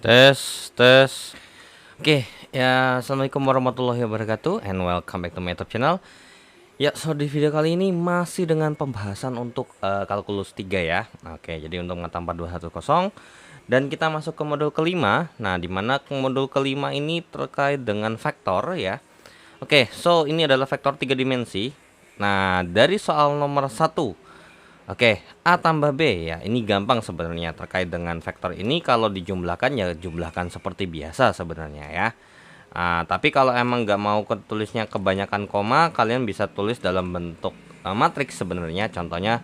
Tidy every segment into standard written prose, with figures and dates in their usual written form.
Tes, tes. Oke, ya assalamualaikum warahmatullahi wabarakatuh and welcome back to my YouTube channel. Ya, so di video kali ini masih dengan pembahasan untuk kalkulus 3 ya. Oke, jadi untuk mata 4210 dan kita masuk ke modul kelima. Nah, di mana modul kelima ini terkait dengan vektor ya. Oke, so ini adalah vektor 3 dimensi. Nah, dari soal nomor 1. Oke, A tambah B ya, ini gampang sebenarnya terkait dengan vektor ini. Kalau dijumlahkan ya jumlahkan seperti biasa sebenarnya ya. Tapi kalau emang nggak mau tulisnya kebanyakan koma, kalian bisa tulis dalam bentuk matriks sebenarnya. Contohnya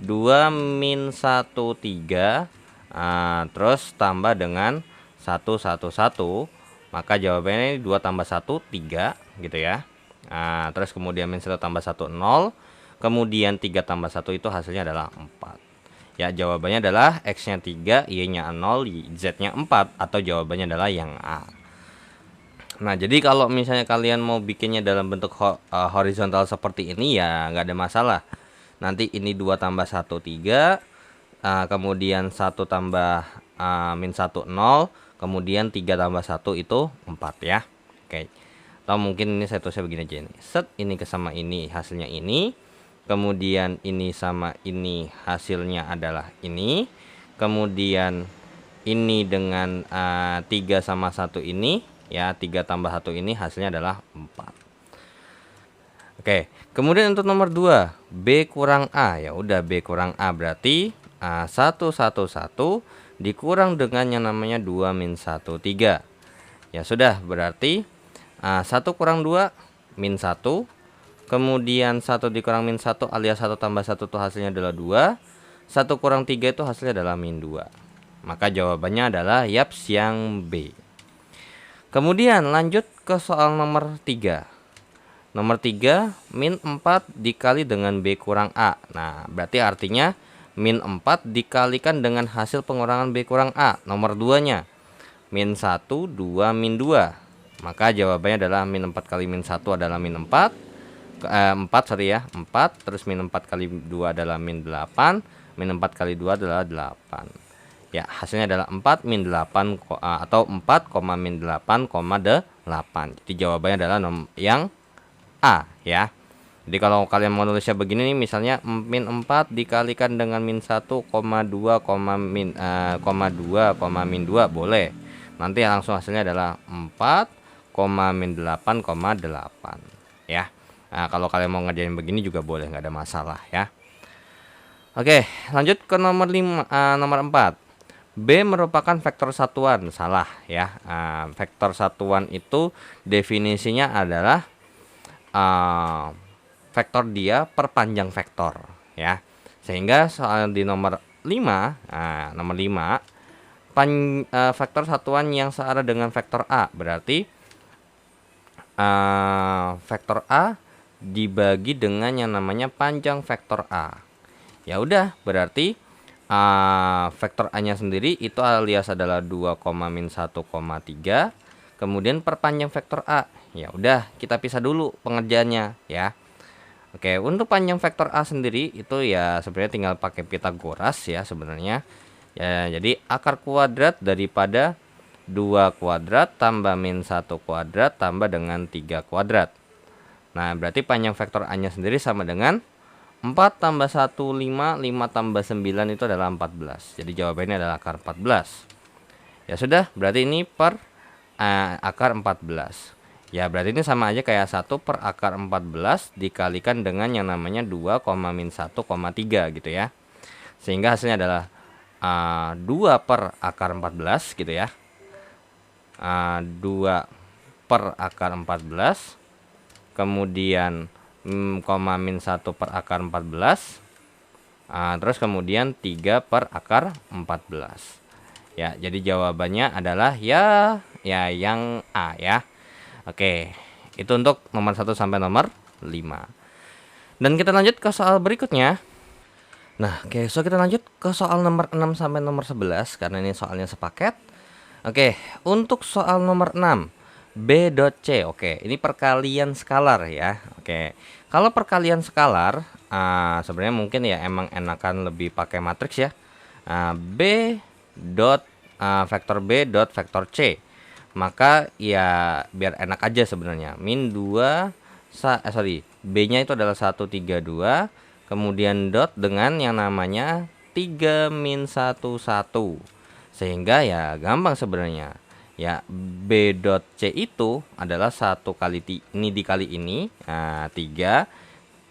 2 min 1 3, terus tambah dengan 1 1 1, maka jawabannya 2 tambah 1 3 gitu ya. Terus kemudian min 1 tambah 1 0. Kemudian 3 tambah 1 itu hasilnya adalah 4. Ya, jawabannya adalah X-nya 3, Y-nya 0, Z-nya 4, atau jawabannya adalah yang A. Nah, jadi kalau misalnya kalian mau bikinnya dalam bentuk horizontal seperti ini ya nggak ada masalah. Nanti ini 2 tambah 1 3, kemudian 1 tambah min 1 0, kemudian 3 tambah 1 itu 4 ya. Oke. Atau mungkin ini saya tulisnya begini aja nih. Set ini ke sama ini hasilnya ini. Kemudian ini sama ini hasilnya adalah ini. Kemudian ini dengan 3 sama 1 ini ya, 3 tambah 1 ini hasilnya adalah 4. Oke, kemudian untuk nomor 2, B kurang A. Ya udah, B kurang A berarti 1 1 1 dikurang dengan yang namanya 2 min 1 3. Ya sudah, berarti 1 kurang 2 min 1. Kemudian 1 dikurang min 1 alias 1 tambah 1 itu hasilnya adalah 2. 1 kurang 3 itu hasilnya adalah min 2. Maka jawabannya adalah yaps yang B. Kemudian lanjut ke soal nomor 3. Nomor 3, min 4 dikali dengan B kurang A. Nah, berarti artinya min 4 dikalikan dengan hasil pengurangan B kurang A. Nomor 2-nya, min 1, 2, min 2. Maka jawabannya adalah min 4 kali min 1 adalah min 4. 4 sorry ya, 4, terus min 4 kali 2 adalah min 8, min 4 kali 2 adalah 8. Ya, hasilnya adalah 4 min 8 atau 4, min 8, 8. Jadi jawabannya adalah yang A ya. Jadi kalau kalian mau nulisnya begini nih, misalnya min 4 dikalikan dengan min 1, 2, min 2, min 2 boleh. Nanti langsung hasilnya adalah 4, min 8, 8 ya. Nah, kalau kalian mau ngerjain begini juga boleh, nggak ada masalah ya. Oke, lanjut ke nomor 4. B merupakan vektor satuan. Salah ya. Vektor satuan itu definisinya adalah vektor dia per panjang vektor ya. Sehingga soal di nomor 5, nomor 5 vektor satuan yang searah dengan vektor A, berarti vektor A dibagi dengan yang namanya panjang vektor A. Ya udah, berarti vektor A-nya sendiri itu alias adalah 2, min 1, 3. Kemudian perpanjang vektor A. Ya udah, kita pisah dulu pengerjaannya ya. Oke, untuk panjang vektor A sendiri itu ya sebenarnya tinggal pakai Pitagoras ya sebenarnya. Ya, jadi akar kuadrat daripada 2 kuadrat tambah min 1 kuadrat tambah dengan 3 kuadrat. Nah, berarti panjang vektor A-nya sendiri sama dengan 4 tambah 1, 5, 5 tambah 9 itu adalah 14. Jadi jawabannya adalah akar 14. Ya sudah, berarti ini per akar 14. Ya, berarti ini sama aja kayak 1 per akar 14 dikalikan dengan yang namanya 2, min 1, 3 gitu ya. Sehingga hasilnya adalah 2 per akar 14 gitu ya. 2 per akar 14. Kemudian min 1 per akar 14. Terus kemudian 3 per akar 14. Ya, jadi jawabannya adalah ya yang A ya. Oke, itu untuk nomor 1 sampai nomor 5. Dan kita lanjut ke soal berikutnya. Nah, oke, so kita lanjut ke soal nomor 6 sampai nomor 11 karena ini soalnya sepaket. Oke, untuk soal nomor 6, B.C. Oke, ini perkalian skalar ya. Oke, kalau perkalian skalar sebenarnya mungkin ya emang enakan lebih pakai matriks ya. B dot vektor B dot vektor C. Maka ya biar enak aja sebenarnya. Min 2 B-nya itu adalah 1 3 2, kemudian dot dengan yang namanya 3 min 1 1. Sehingga ya gampang sebenarnya. Ya B dot C itu adalah 1 kali ini dikali ini, 3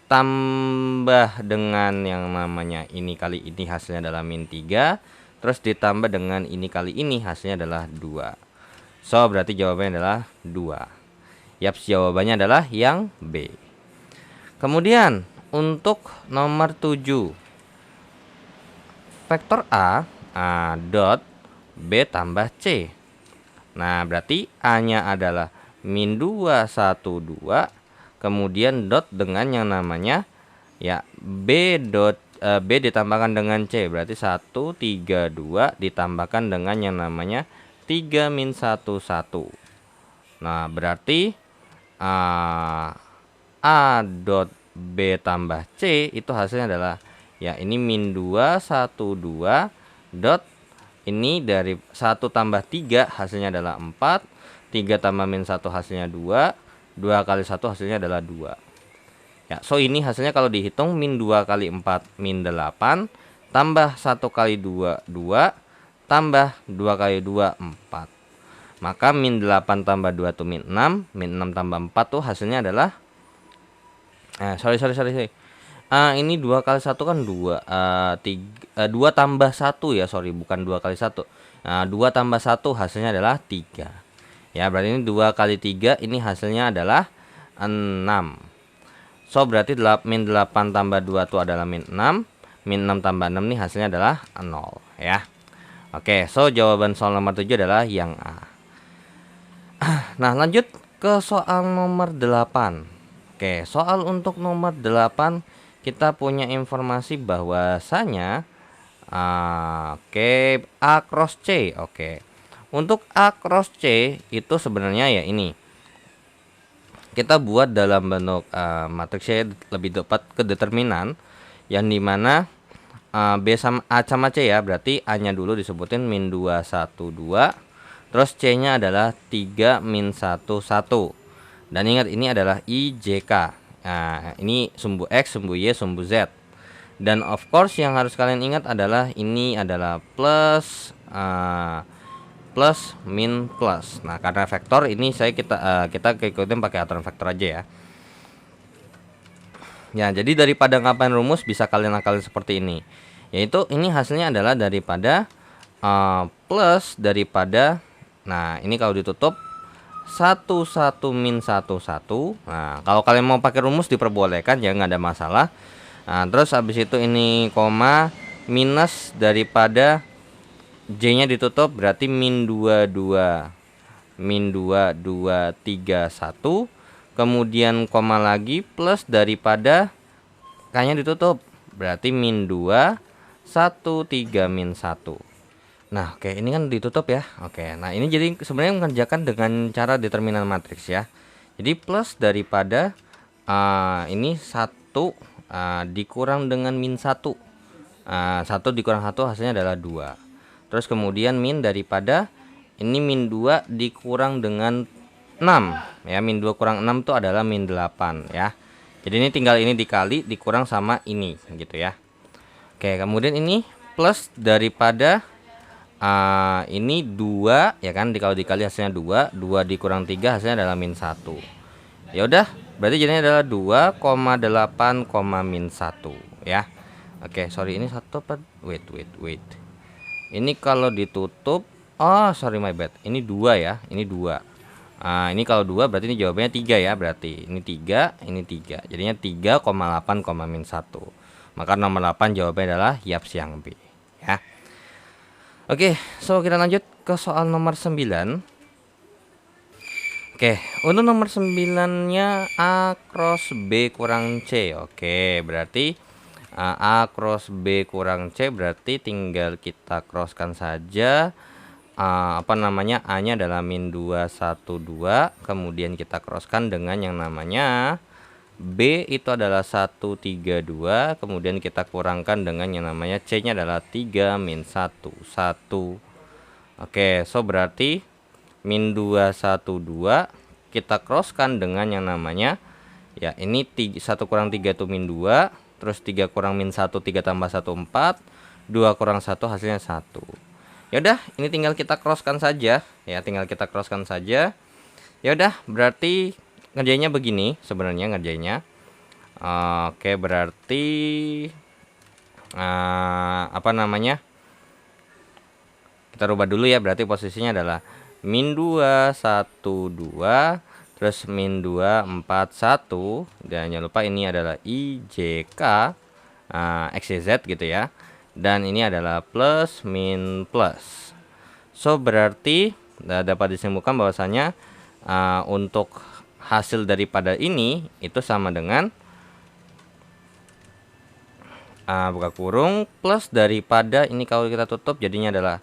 tambah dengan yang namanya ini kali ini hasilnya adalah min 3, terus ditambah dengan ini kali ini hasilnya adalah 2. So berarti jawabannya adalah 2. Yaps, jawabannya adalah yang B. Kemudian untuk nomor 7, vektor A dot B tambah C. Nah berarti A-nya adalah min 2 1 2, kemudian dot dengan yang namanya ya B dot B ditambahkan dengan C, berarti 1 3 2 ditambahkan dengan yang namanya 3 min 1 1. Nah berarti A dot B tambah C itu hasilnya adalah ya ini min 2 1 2 dot ini dari 1 tambah 3 hasilnya adalah 4, 3 tambah min 1 hasilnya 2, 2 kali 1 hasilnya adalah 2. Ya, so ini hasilnya kalau dihitung min 2 kali 4 min 8, tambah 1 kali 2 2, tambah 2 kali 2 4. Maka min 8 tambah 2 itu min 6, min 6 tambah 4 tuh hasilnya adalah sorry. Ini 2 kali 1 kan 2, 2 tambah 1 ya, sorry bukan 2 kali 1. 2 tambah 1 hasilnya adalah 3. Ya, berarti ini 2 kali 3 ini hasilnya adalah 6. So berarti min 8 tambah 2 itu adalah min 6, min 6 tambah 6 nih hasilnya adalah 0 ya. Oke, so jawaban soal nomor 7 adalah yang A. Nah lanjut ke soal nomor 8. Oke, soal untuk nomor 8 kita punya informasi bahwasanya oke, A cross C. Oke. Untuk A cross C itu sebenarnya ya ini. Kita buat dalam bentuk matriks C, lebih tepat ke determinan yang dimana B sama A sama C ya, berarti A-nya dulu disebutin min 2 1 2, terus C-nya adalah 3 min 1 1. Dan ingat ini adalah IJK. Nah, ini sumbu X, sumbu Y, sumbu Z. Dan of course yang harus kalian ingat adalah ini adalah plus min plus. Nah, karena vektor ini kita ikutin pakai aturan vektor aja ya. Ya, jadi daripada ngapain rumus bisa kalian akalin seperti ini. Yaitu ini hasilnya adalah daripada plus daripada, nah ini kalau ditutup 1 1 min 1 1. Nah, kalau kalian mau pakai rumus diperbolehkan ya, nggak ada masalah. Nah, terus habis itu ini koma minus daripada J-nya ditutup berarti min 2 2 min 2 2 3 1, kemudian koma lagi plus daripada K-nya ditutup berarti min 2 1 3 min 1. Nah, oke, ini kan ditutup ya. Oke, nah ini jadi sebenarnya mengerjakan dengan cara determinan matriks ya. Jadi plus daripada ini 1 dikurang dengan min 1. 1 dikurang 1 hasilnya adalah 2. Terus kemudian min daripada ini min 2 dikurang dengan 6 ya. Min 2 kurang 6 itu adalah min 8 ya. Jadi ini tinggal ini dikali dikurang sama ini gitu ya. Oke, kemudian ini plus daripada ini 2 ya kan, kalau dikali hasilnya 2 dikurang 3 hasilnya adalah min 1. Ya udah, berarti jadinya adalah 2,8, min 1 ya. Oke, sorry ini 1 apa? Wait. Ini kalau ditutup, oh sorry my bad. Ini 2 ya, ini 2. Ini kalau 2 berarti ini jawabannya 3 ya, berarti ini 3, ini 3. Jadinya 3,8, min 1. Maka nomor 8 jawabannya adalah yaps yang B ya. Oke, so kita lanjut ke soal nomor 9. Oke, untuk nomor 9-nya A cross B kurang C. Oke, berarti A cross B kurang C berarti tinggal kita crosskan saja. A-nya adalah min 2 1 2, kemudian kita crosskan dengan yang namanya B itu adalah 1 3 2, kemudian kita kurangkan dengan yang namanya C-nya adalah 3 min 1 1. Oke, so berarti min 2, 1, 2 kita crosskan dengan yang namanya, ya ini 1 kurang 3 itu min 2, terus 3 kurang min 1, 3 tambah 1, 4, 2 kurang 1 hasilnya 1. Ya udah, ini tinggal kita crosskan saja, ya tinggal kita crosskan saja. Ya udah, berarti ngerjainnya begini sebenarnya ngerjainnya. Oke, berarti apa namanya? Kita rubah dulu ya, berarti posisinya adalah min 2, 1, 2, terus min 2, 4, 1, dan jangan lupa ini adalah IJK, XYZ gitu ya, dan ini adalah plus min plus. So berarti dapat disimpulkan bahwasanya untuk hasil daripada ini itu sama dengan buka kurung plus daripada ini, kalau kita tutup jadinya adalah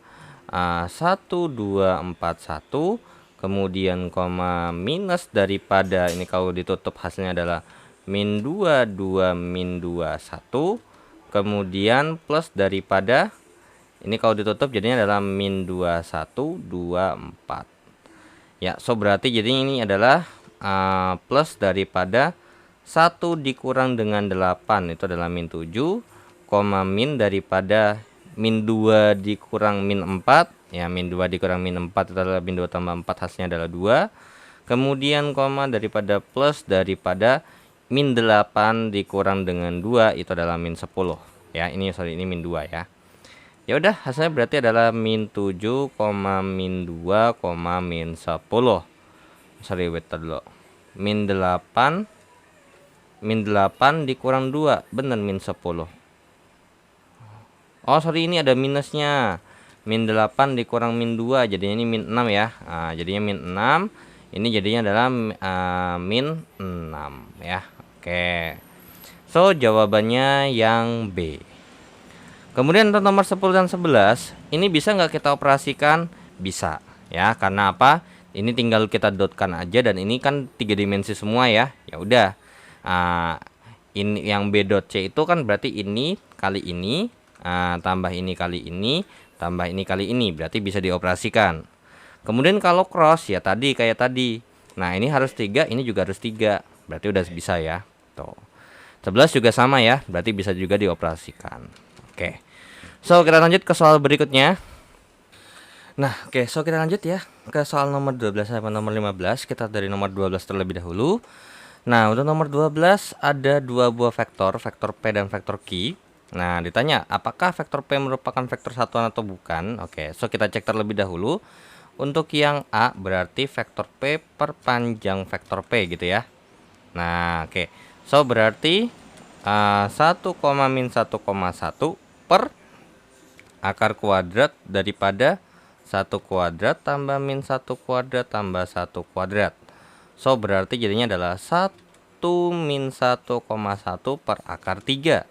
1, 2, 4, 1, kemudian koma minus daripada ini, kalau ditutup hasilnya adalah min 2, 2, min 2, 1, kemudian plus daripada ini, kalau ditutup jadinya adalah min 2, 1, 2, 4. Ya, so berarti jadi ini adalah plus daripada 1 dikurang dengan 8 itu adalah min 7, koma min daripada min 2 dikurang min 4, ya min 2 dikurang min 4 itu adalah min 2 tambah 4 hasilnya adalah 2. Kemudian koma daripada plus daripada min 8 dikurang dengan 2 itu adalah min 10. Ya, ini ini min 2 ya. Ya udah, hasilnya berarti adalah min 7, min 2, min 10. Sorry, wait dulu. Min 8 dikurang 2, bener min 10. Oh sorry, ini ada minusnya. Min 8 dikurang min 2, jadinya ini min 6 ya. Jadinya min 6. Ini jadinya adalah min 6 ya. Oke. So jawabannya yang B. Kemudian untuk nomor 10 dan 11, ini bisa nggak kita operasikan? Bisa ya. Karena apa? Ini tinggal kita dotkan aja, dan ini kan 3 dimensi semua ya. Ya udah. Ini yang B dot C itu kan berarti ini kali ini, tambah ini kali ini, tambah ini kali ini, berarti bisa dioperasikan. Kemudian kalau cross ya tadi kayak tadi. Nah, ini harus 3, ini juga harus 3. Berarti udah bisa ya. Tuh. 11 juga sama ya, berarti bisa juga dioperasikan. Oke. So, kita lanjut ke soal berikutnya. Nah, oke, so kita lanjut ya ke soal nomor 12 sampai nomor 15. Kita dari nomor 12 terlebih dahulu. Nah, untuk nomor 12 ada dua buah vektor, vektor P dan vektor Q. Nah, ditanya apakah vektor P merupakan vektor satuan atau bukan. Oke, so kita cek terlebih dahulu. Untuk yang A berarti vektor P perpanjang vektor P gitu ya. Nah, oke. So berarti 1, min 1,1 per akar kuadrat daripada 1 kuadrat tambah min 1 kuadrat tambah 1 kuadrat. So berarti jadinya adalah 1 min 1,1 per akar 3.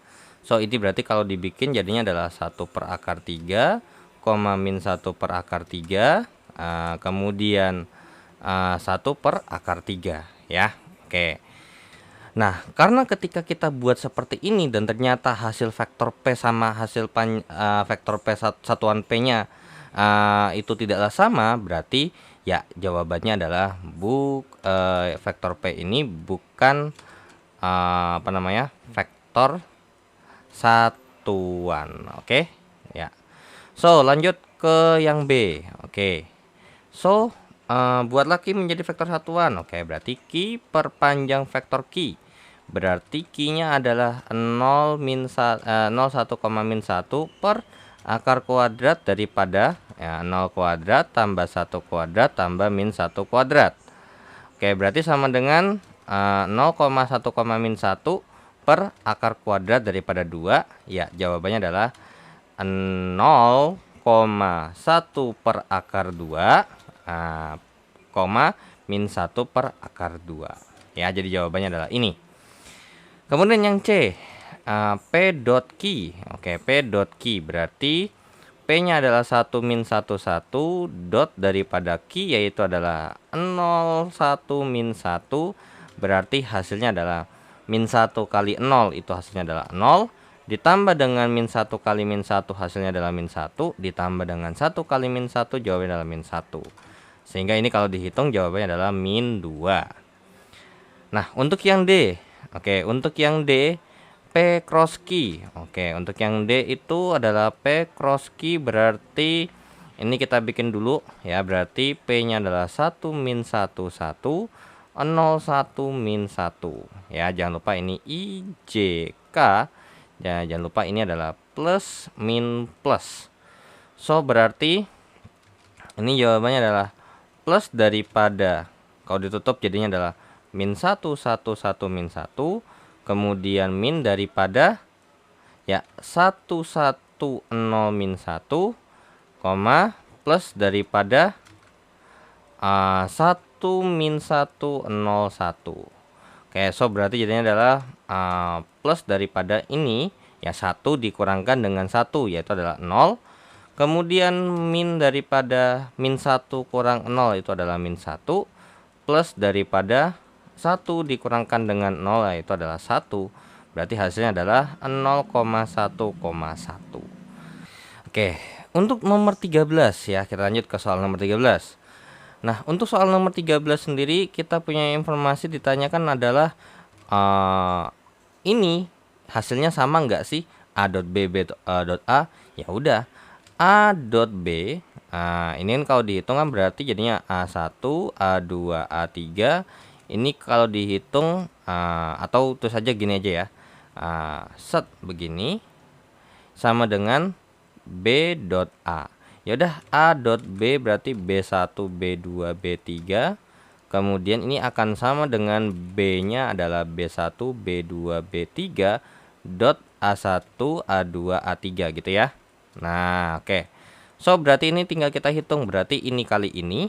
So ini berarti kalau dibikin jadinya adalah 1 per akar 3, min 1 per akar 3, kemudian 1 per akar 3 ya. Oke. Nah, karena ketika kita buat seperti ini dan ternyata hasil vektor P sama hasil vektor P satuan P-nya itu tidaklah sama, berarti ya jawabannya adalah vektor P ini bukan apa namanya, vektor satuan. Oke ya. So lanjut ke yang B. Oke. So buatlah Q menjadi vektor satuan. Oke, berarti Q perpanjang vektor Q. Berarti Q-nya adalah 0, 1, min 1 per akar kuadrat daripada ya, 0 kuadrat tambah 1 kuadrat tambah min 1 kuadrat. Oke, berarti sama dengan 0,1, min 1 per akar kuadrat daripada 2. Ya, jawabannya adalah 0,1 per akar 2, min 1 per akar 2. Ya, jadi jawabannya adalah ini. Kemudian yang C, P dot Q. Oke, P dot Q berarti P-nya adalah 1 min 1 1 dot daripada Q yaitu adalah 0 1 min 1, berarti hasilnya adalah min 1 kali 0 itu hasilnya adalah 0 ditambah dengan min 1 kali min 1 hasilnya adalah min 1, ditambah dengan 1 kali min 1 jawabannya adalah min 1. Sehingga ini kalau dihitung jawabannya adalah min 2. Nah, untuk yang D. Oke, untuk yang D P cross Q. Oke, untuk yang D itu adalah P cross Q, berarti ini kita bikin dulu ya, berarti P-nya adalah 1 min 1 1 0 1 min 1 ya. Jangan lupa ini IJK ya, jangan lupa ini adalah plus min plus. So berarti ini jawabannya adalah plus daripada, kalau ditutup jadinya adalah min 1 1 1 min 1, kemudian min daripada ya 1 1 0 min 1, koma plus daripada 1 min 1 0 1. Oke, so berarti jadinya adalah plus daripada ini ya 1 dikurangkan dengan 1 yaitu adalah 0. Kemudian min daripada min 1 kurang 0 itu adalah min 1, plus daripada 1 dikurangkan dengan 0 yaitu adalah 1. Berarti hasilnya adalah 0,1,1. Oke, untuk nomor 13 ya, kita lanjut ke soal nomor 13. Nah, untuk soal nomor 13 sendiri kita punya informasi ditanyakan adalah ini hasilnya sama enggak sih? A dot B, B dot A. Ya udah, A dot B. Ini kan kalau dihitung kan berarti jadinya A1, A2, A3. Ini kalau dihitung atau itu saja gini aja ya. Set begini sama dengan B dot A. Ya udah, A dot B berarti B1, B2, B3. Kemudian ini akan sama dengan B-nya adalah B1, B2, B3 dot A1, A2, A3 gitu ya. Nah, oke. So berarti ini tinggal kita hitung, berarti ini kali ini.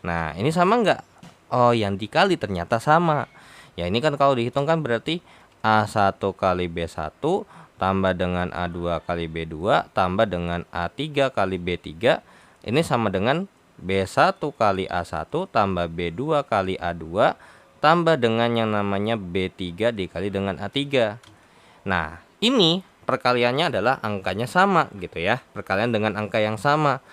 Nah, ini sama enggak? Oh, yang dikali ternyata sama. Ya, ini kan kalau dihitung kan berarti A1 kali B1 tambah dengan A2 kali B2 tambah dengan A3 kali B3. Ini sama dengan B1 kali A1 tambah B2 kali A2 tambah dengan yang namanya B3 dikali dengan A3. Nah, ini perkaliannya adalah angkanya sama gitu ya. Perkalian dengan angka yang sama.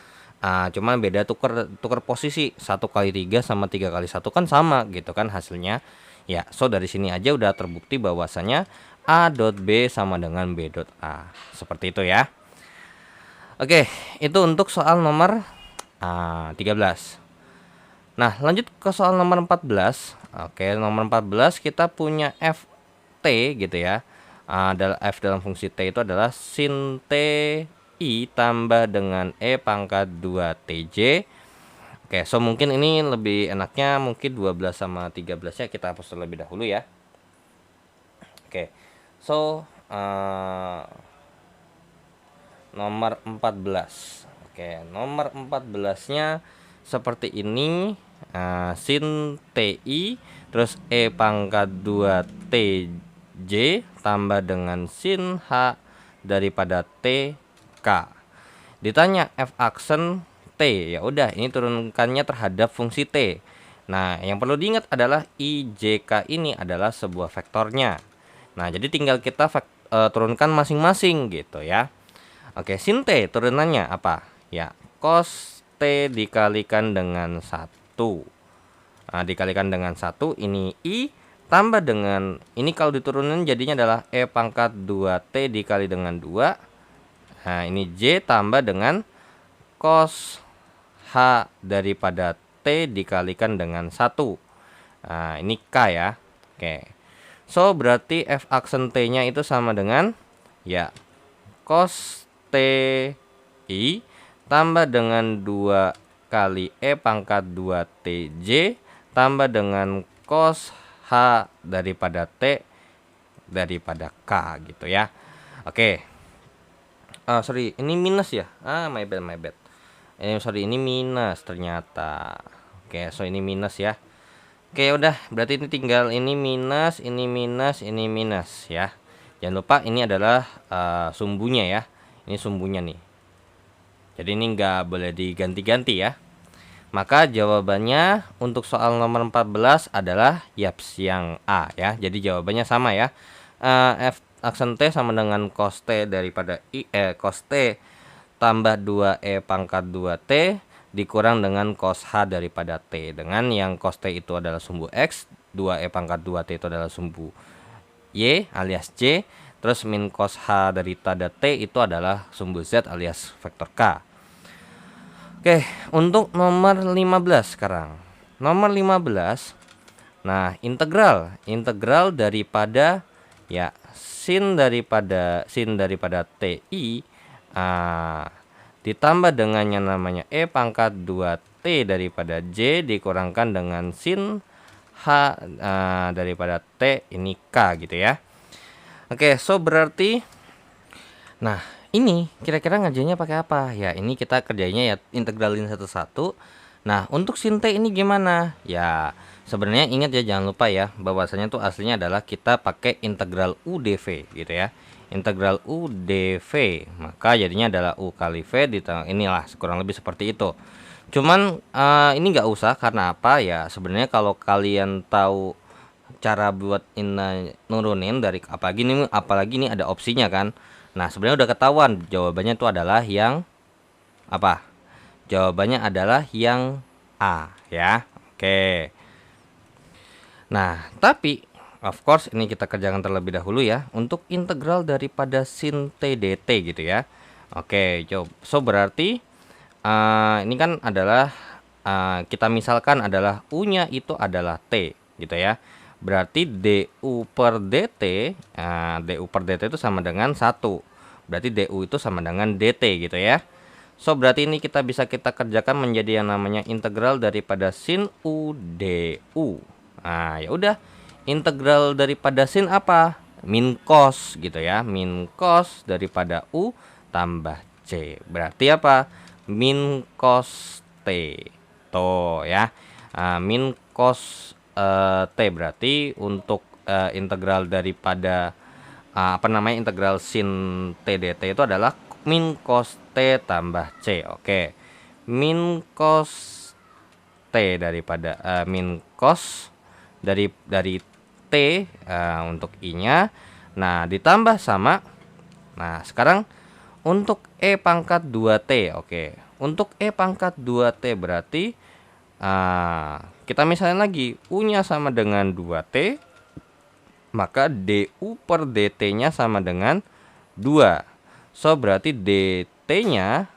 Cuman beda tuker posisi. 1 kali 3 sama 3 kali 1 kan sama gitu kan hasilnya. Ya, so dari sini aja udah terbukti bahwasanya A dot B sama dengan B dot A. Seperti itu ya. Oke, itu untuk soal nomor 13. Nah, lanjut ke soal nomor 14. Oke, nomor 14 kita punya Ft gitu ya. F dalam fungsi T itu adalah sin T I tambah dengan E pangkat 2 TJ. Oke, so mungkin ini lebih enaknya mungkin 12 sama 13 nya kita hapus terlebih dahulu ya. Oke, so nomor 14. Oke, nomor 14 nya seperti ini. Sin TI terus E pangkat 2 TJ tambah dengan sin H daripada TK. Ditanya F aksen T, ya udah ini turunkannya terhadap fungsi T. Nah, yang perlu diingat adalah IJK ini adalah sebuah vektornya. Nah, jadi tinggal kita turunkan masing-masing gitu ya. Oke, sin T turunannya apa? Ya, cos T dikalikan dengan 1. Dikalikan dengan 1, ini I tambah dengan, ini kalau diturunin jadinya adalah E pangkat 2T dikali dengan 2. Nah, ini J tambah dengan cos H daripada T dikalikan dengan 1. Nah, ini K ya. Oke. So, berarti F aksen T-nya itu sama dengan ya cos T I tambah dengan 2 kali E pangkat 2 TJ tambah dengan cos H daripada T daripada K gitu ya. Oke. Sorry, ini minus ya. My bad. Sorry, ini minus ternyata. Oke, so ini minus ya. Oke, udah, berarti ini tinggal ini minus, ini minus, ini minus ya. Jangan lupa ini adalah sumbunya ya. Ini sumbunya nih. Jadi ini nggak boleh diganti-ganti ya. Maka jawabannya untuk soal nomor 14 adalah yaps yang A ya. Jadi jawabannya sama ya. aksen T sama dengan cos T daripada cos T tambah 2E pangkat 2T dikurang dengan cos H daripada T. Dengan yang cos T itu adalah sumbu X, 2E pangkat 2T itu adalah sumbu Y alias J, terus min cos H dari tanda T itu adalah sumbu Z alias vektor K. Oke, untuk nomor 15 sekarang. Nomor 15. Nah, integral daripada ya sin daripada TI ditambah dengan yang namanya E pangkat 2T daripada J dikurangkan dengan sin H daripada T ini K gitu ya. Oke, so berarti nah ini kira-kira ngerjainnya pakai apa? Ya ini kita kerjanya ya integralin satu-satu. Nah untuk sin T ini gimana? Ya sebenarnya ingat ya, jangan lupa ya bahwasanya tuh aslinya adalah kita pakai integral U dV gitu ya. Integral U dV, maka jadinya adalah U kali V inilah kurang lebih seperti itu. Cuman ini nggak usah, karena apa ya, sebenarnya kalau kalian tahu cara buat nurunin dari apalagi ini ada opsinya kan. Nah sebenarnya udah ketahuan jawabannya itu adalah yang apa? Jawabannya adalah yang A ya. Oke. Nah tapi of course ini kita kerjakan terlebih dahulu ya untuk integral daripada sin T dt gitu ya. Oke, coba. So berarti ini kan adalah kita misalkan adalah U-nya itu adalah T gitu ya. Berarti DU per DT, DU per DT itu sama dengan 1. Berarti DU itu sama dengan DT gitu ya. So berarti ini kita kerjakan menjadi yang namanya integral daripada sin U DU. Nah, ya udah. Integral daripada sin apa? Min cos gitu ya. Min cos daripada U tambah C. Berarti apa? Min cos T. Tuh ya. Min cos T berarti untuk integral daripada integral sin T dt itu adalah min cos T tambah C. Oke. Min cos T daripada min cos dari T untuk I-nya. Nah, ditambah sama. Nah, sekarang untuk E pangkat 2T. Oke. Untuk E pangkat 2T berarti kita misalnya lagi U-nya sama dengan 2T, maka DU per DT-nya sama dengan 2. So berarti DT-nya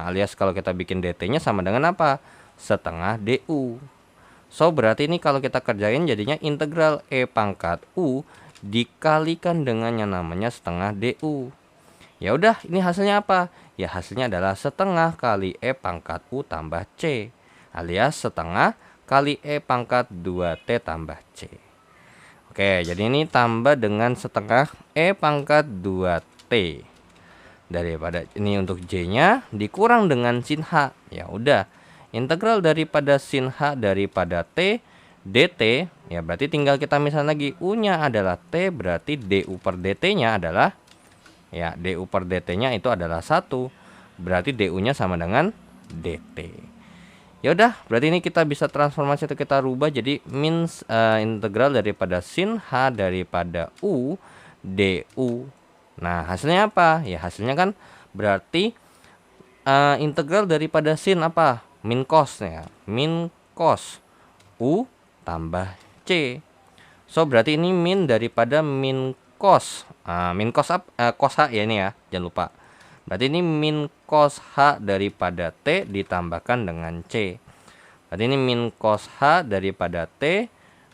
alias kalau kita bikin DT-nya sama dengan apa? Setengah DU. So berarti ini kalau kita kerjain jadinya integral E pangkat U dikalikan dengan yang namanya setengah DU. Ya udah, ini hasilnya apa? Ya hasilnya adalah setengah kali E pangkat U tambah C, alias setengah kali E pangkat 2T tambah C. Oke, jadi ini tambah dengan setengah E pangkat 2T. Daripada ini untuk J-nya dikurang dengan sin H. Ya udah, integral daripada sin H daripada T dt, ya berarti tinggal kita misalnya lagi U-nya adalah T, berarti DU per DT-nya adalah ya DU per DT-nya itu adalah 1. Berarti DU-nya sama dengan DT. Ya udah, berarti ini kita bisa transformasi atau kita rubah jadi integral daripada sin H daripada U DU. Nah, hasilnya apa? Ya hasilnya kan berarti integral daripada sin apa? Min cos ya. Min cos U tambah C. So berarti ini min daripada min cos. Min cos cos H ya ini ya, jangan lupa. Berarti ini min cos H daripada T ditambahkan dengan C. Berarti ini min cos H daripada T.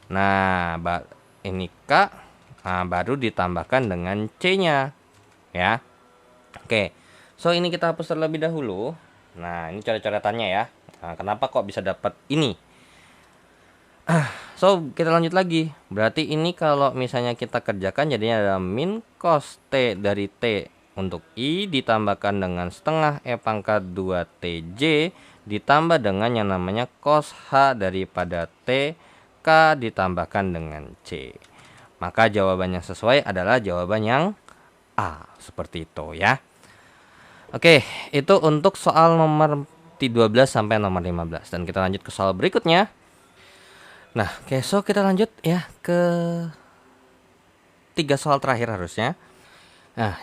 Nah, ini K baru ditambahkan dengan C-nya. Ya. Oke. So ini kita hapus terlebih dahulu. Nah, ini coret-coretannya ya. Nah, kenapa kok bisa dapat ini? So kita lanjut lagi. Berarti ini kalau misalnya kita kerjakan jadinya adalah min cos T dari T untuk I ditambahkan dengan setengah E pangkat 2TJ ditambah dengan yang namanya cos H daripada T K ditambahkan dengan C. Maka jawaban yang sesuai adalah jawaban yang A. Seperti itu ya. Oke, itu untuk soal nomor 12 sampai nomor 15. Dan kita lanjut ke soal berikutnya. Nah, oke, so kita lanjut ya ke 3 soal terakhir harusnya.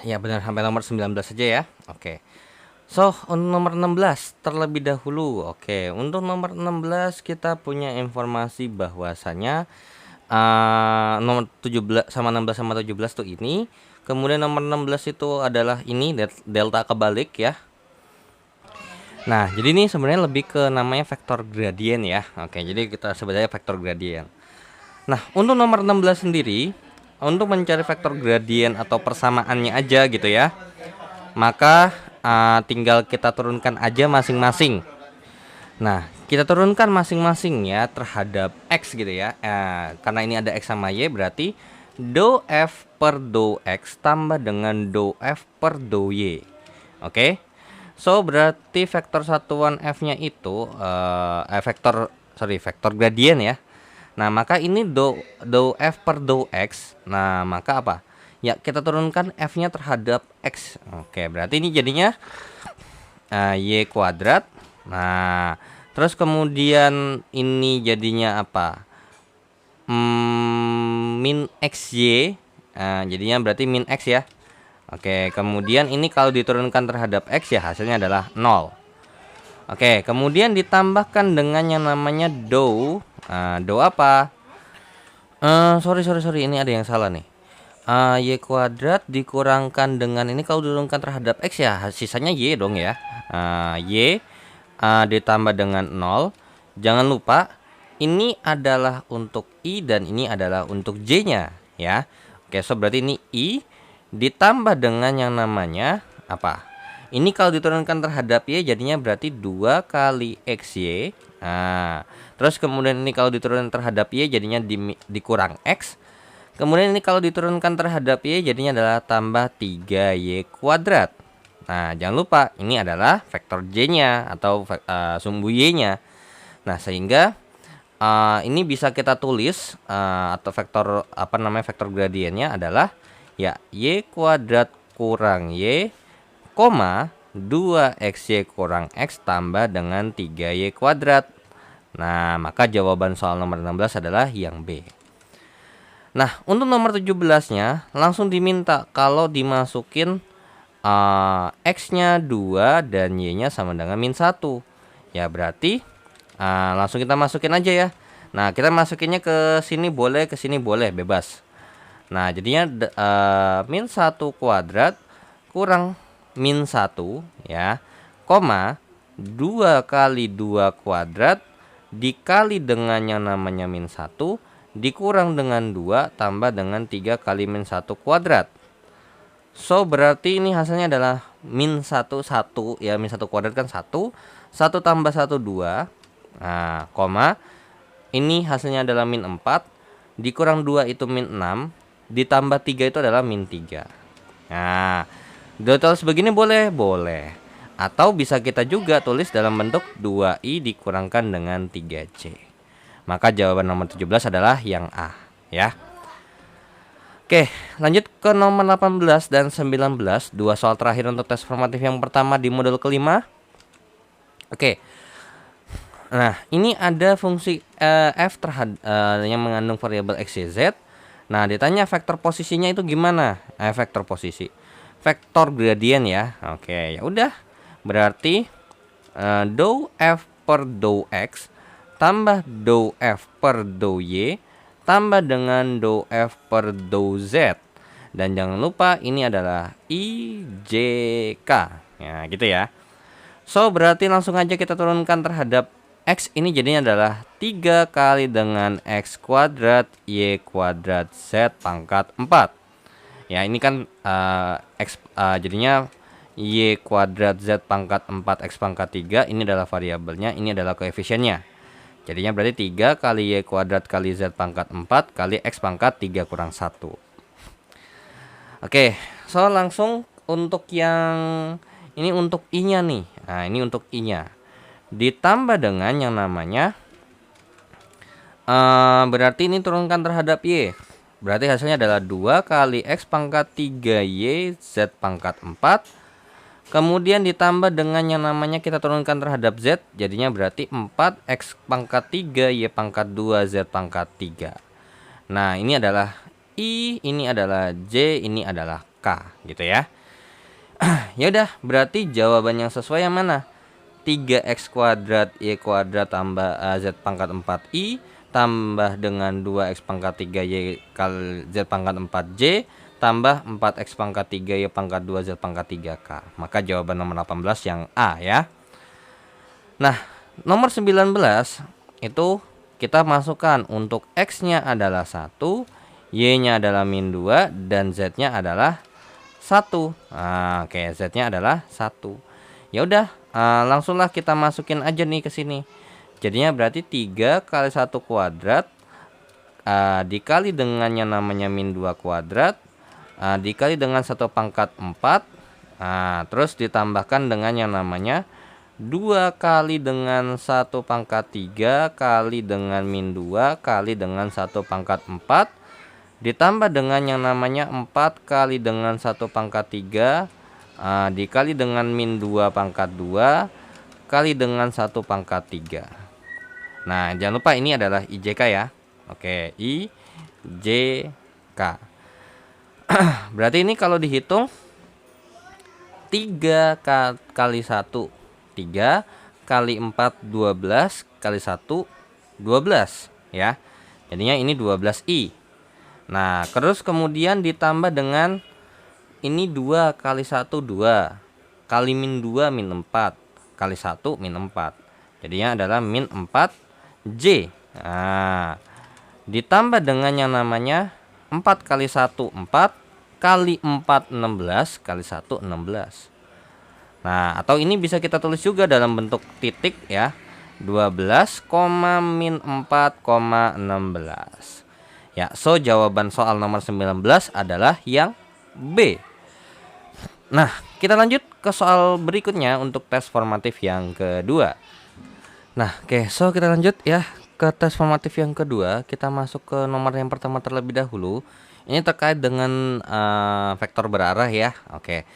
Ya benar, sampai nomor 19 saja ya. Oke. So, untuk nomor 16 terlebih dahulu. Oke, untuk nomor 16 kita punya informasi bahwasanya nomor 17 sama 16 sama 17 tuh ini. Kemudian nomor 16 itu adalah ini delta kebalik ya. Nah, jadi ini sebenarnya lebih ke namanya vektor gradien ya. Oke, jadi kita sebutnya vektor gradien. Nah, untuk nomor 16 sendiri, untuk mencari vektor gradien atau persamaannya aja gitu ya, maka tinggal kita turunkan aja masing-masing. Nah, kita turunkan masing-masing ya terhadap X gitu ya. Karena ini ada X sama Y, berarti do F per do X tambah dengan do F per do Y. Oke. So, berarti vektor satuan F-nya itu vektor gradien ya. Nah, maka ini do F per do X. Nah, maka apa? Ya, kita turunkan F-nya terhadap X. Oke, berarti ini jadinya Y kuadrat. Nah, terus kemudian ini jadinya apa? Min XY. Jadinya berarti min X ya. Oke, kemudian ini kalau diturunkan terhadap X ya hasilnya adalah 0. Oke, kemudian ditambahkan dengan yang namanya do. Do apa? Sorry, ini ada yang salah nih. Y kuadrat dikurangkan dengan ini kalau diturunkan terhadap X ya sisanya Y dong ya. Y ditambah dengan 0. Jangan lupa ini adalah untuk I dan ini adalah untuk J-nya ya. Oke, so berarti ini I ditambah dengan yang namanya apa? Ini kalau diturunkan terhadap Y jadinya berarti 2 kali XY. Terus kemudian ini kalau diturunkan terhadap Y jadinya dikurang X. Kemudian ini kalau diturunkan terhadap Y jadinya adalah tambah 3Y kuadrat. Nah, jangan lupa ini adalah vektor J-nya atau sumbu Y-nya. Nah, sehingga ini bisa kita tulis atau vektor gradiennya adalah ya Y kuadrat kurang Y, 2XY kurang X tambah dengan 3Y kuadrat. Nah, maka jawaban soal nomor 16 adalah yang B. Nah, untuk nomor 17-nya langsung diminta kalau dimasukin X-nya 2 dan Y-nya sama dengan min 1. Ya, berarti langsung kita masukin aja ya. Nah, kita masukinnya ke sini boleh, ke sini boleh, bebas. Nah, jadinya min 1 kuadrat kurang min 1 ya, 2 kali 2 kuadrat dikali dengan yang namanya min 1 dikurang dengan 2 tambah dengan 3 kali min 1 kuadrat. So, berarti ini hasilnya adalah min 1 ya, min 1 kuadrat kan 1 tambah 1 2. Nah, ini hasilnya adalah min 4 dikurang 2 itu min 6 ditambah 3 itu adalah min 3. Nah, total sebegini boleh? Boleh. Atau bisa kita juga tulis dalam bentuk 2i dikurangkan dengan 3c. Maka jawaban nomor 17 adalah yang A ya. Oke, lanjut ke nomor 18 dan 19, dua soal terakhir untuk tes formatif yang pertama di modul kelima. Oke. Nah, ini ada fungsi f yang mengandung variabel x, y, z. Nah, ditanya vektor posisinya itu gimana? Vektor posisi, vektor gradien ya. Oke, ya udah. Berarti do f per do x tambah do f per do y tambah dengan do f per do z. Dan jangan lupa ini adalah IJK. Ya, gitu ya. So, berarti langsung aja kita turunkan terhadap X ini jadinya adalah 3 kali dengan X kuadrat Y kuadrat Z pangkat 4. Ya, ini kan jadinya Y kuadrat Z pangkat 4 X pangkat 3. Ini adalah variabelnya, ini adalah koefisiennya. Jadinya berarti 3 kali Y kuadrat kali Z pangkat 4 kali X pangkat 3 kurang 1. Oke, so langsung untuk yang ini untuk I-nya nih. Nah, ini untuk I-nya. Ditambah dengan yang namanya berarti ini turunkan terhadap Y. Berarti hasilnya adalah 2 kali X pangkat 3Y Z pangkat 4. Kemudian ditambah dengan yang namanya kita turunkan terhadap Z. Jadinya berarti 4X pangkat 3 Y pangkat 2 Z pangkat 3. Nah, ini adalah I, ini adalah J, ini adalah K. K gitu ya. Ya udah, berarti jawaban yang sesuai yang mana? 3x kuadrat y kuadrat tambah z pangkat 4i tambah dengan 2x pangkat 3y kali z pangkat 4j tambah 4x pangkat 3y pangkat 2 z pangkat 3k. Maka jawaban nomor 18 yang A ya. Nah, nomor 19 itu kita masukkan untuk x-nya adalah 1, y-nya adalah min 2 dan z-nya adalah 1. Nah, oke, z-nya adalah 1. Ya udah, langsunglah kita masukin aja nih ke sini. Jadinya berarti 3 kali 1 kuadrat dikali dengan yang namanya min 2 kuadrat dikali dengan 1 pangkat 4. Terus ditambahkan dengan yang namanya 2 kali dengan 1 pangkat 3 kali dengan min 2 kali dengan 1 pangkat 4 ditambah dengan yang namanya 4 kali dengan 1 pangkat 3 dikali dengan min 2 pangkat 2 kali dengan 1 pangkat 3. Nah, jangan lupa ini adalah IJK ya. Oke, IJK. Berarti ini kalau dihitung 3 kali 1 3 kali 4 12 kali 1 12 ya. Jadinya ini 12i. Nah, terus kemudian ditambah dengan ini 2 kali 1 2 kali min 2 min 4 kali 1 min 4. Jadinya adalah min 4j. Nah, ditambah dengan yang namanya 4 kali 1 4 kali 4 16 kali 1 16. Nah, atau ini bisa kita tulis juga dalam bentuk titik ya. 12, min 4, 16. Ya, so jawaban soal nomor 19 adalah yang B. Nah, kita lanjut ke soal berikutnya untuk tes formatif yang kedua. Nah, oke, so kita lanjut ya ke tes formatif yang kedua. Kita masuk ke nomor yang pertama terlebih dahulu. Ini terkait dengan vektor berarah ya. Oke.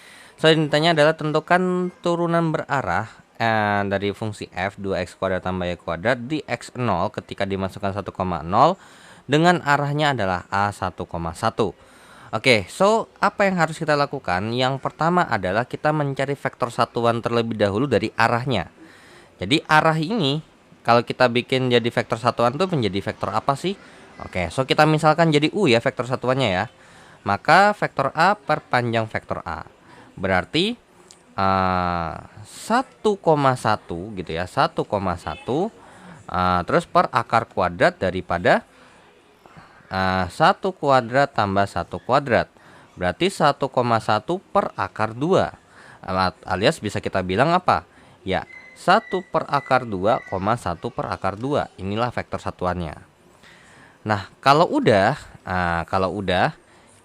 So, ini ditanya adalah tentukan turunan berarah dari fungsi f 2x kuadrat tambah y kuadrat di x0 ketika dimasukkan 1,0 dengan arahnya adalah A1,1. Oke, so apa yang harus kita lakukan? Yang pertama adalah kita mencari vektor satuan terlebih dahulu dari arahnya. Jadi arah ini kalau kita bikin jadi vektor satuan tuh menjadi vektor apa sih? Oke, so kita misalkan jadi U ya vektor satuannya ya. Maka vektor A perpanjang vektor A. Berarti 1,1 gitu ya, 1,1 terus per akar kuadrat daripada 1 kuadrat tambah 1 kuadrat. Berarti 1,1 per akar 2. Alias bisa kita bilang apa? Ya, 1 per akar 2, 1 per akar 2. Inilah vektor satuannya. Nah, kalau udah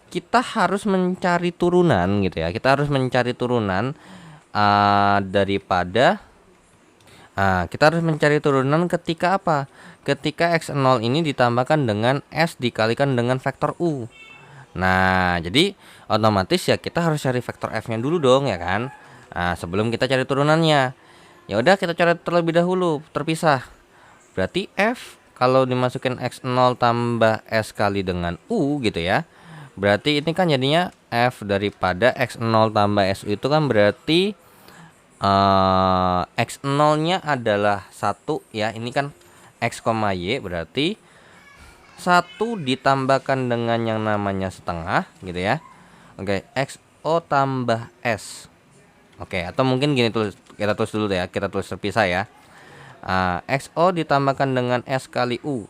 kita harus mencari turunan gitu ya. Kita harus mencari turunan daripada kita harus mencari turunan ketika apa? Ketika x0 ini ditambahkan dengan s dikalikan dengan vektor u. Nah, jadi otomatis ya kita harus cari vektor f-nya dulu dong ya kan? Sebelum kita cari turunannya. Ya udah kita cari terlebih dahulu terpisah. Berarti f kalau dimasukin x0 tambah s kali dengan u gitu ya. Berarti ini kan jadinya f daripada x0 tambah su itu kan berarti x0-nya adalah 1 ya. Ini kan x, y berarti 1 ditambahkan dengan yang namanya setengah gitu ya. Oke, xo tambah s. Oke, atau mungkin gini kita tulis dulu ya. Kita tulis terpisah ya. Xo ditambahkan dengan s kali u.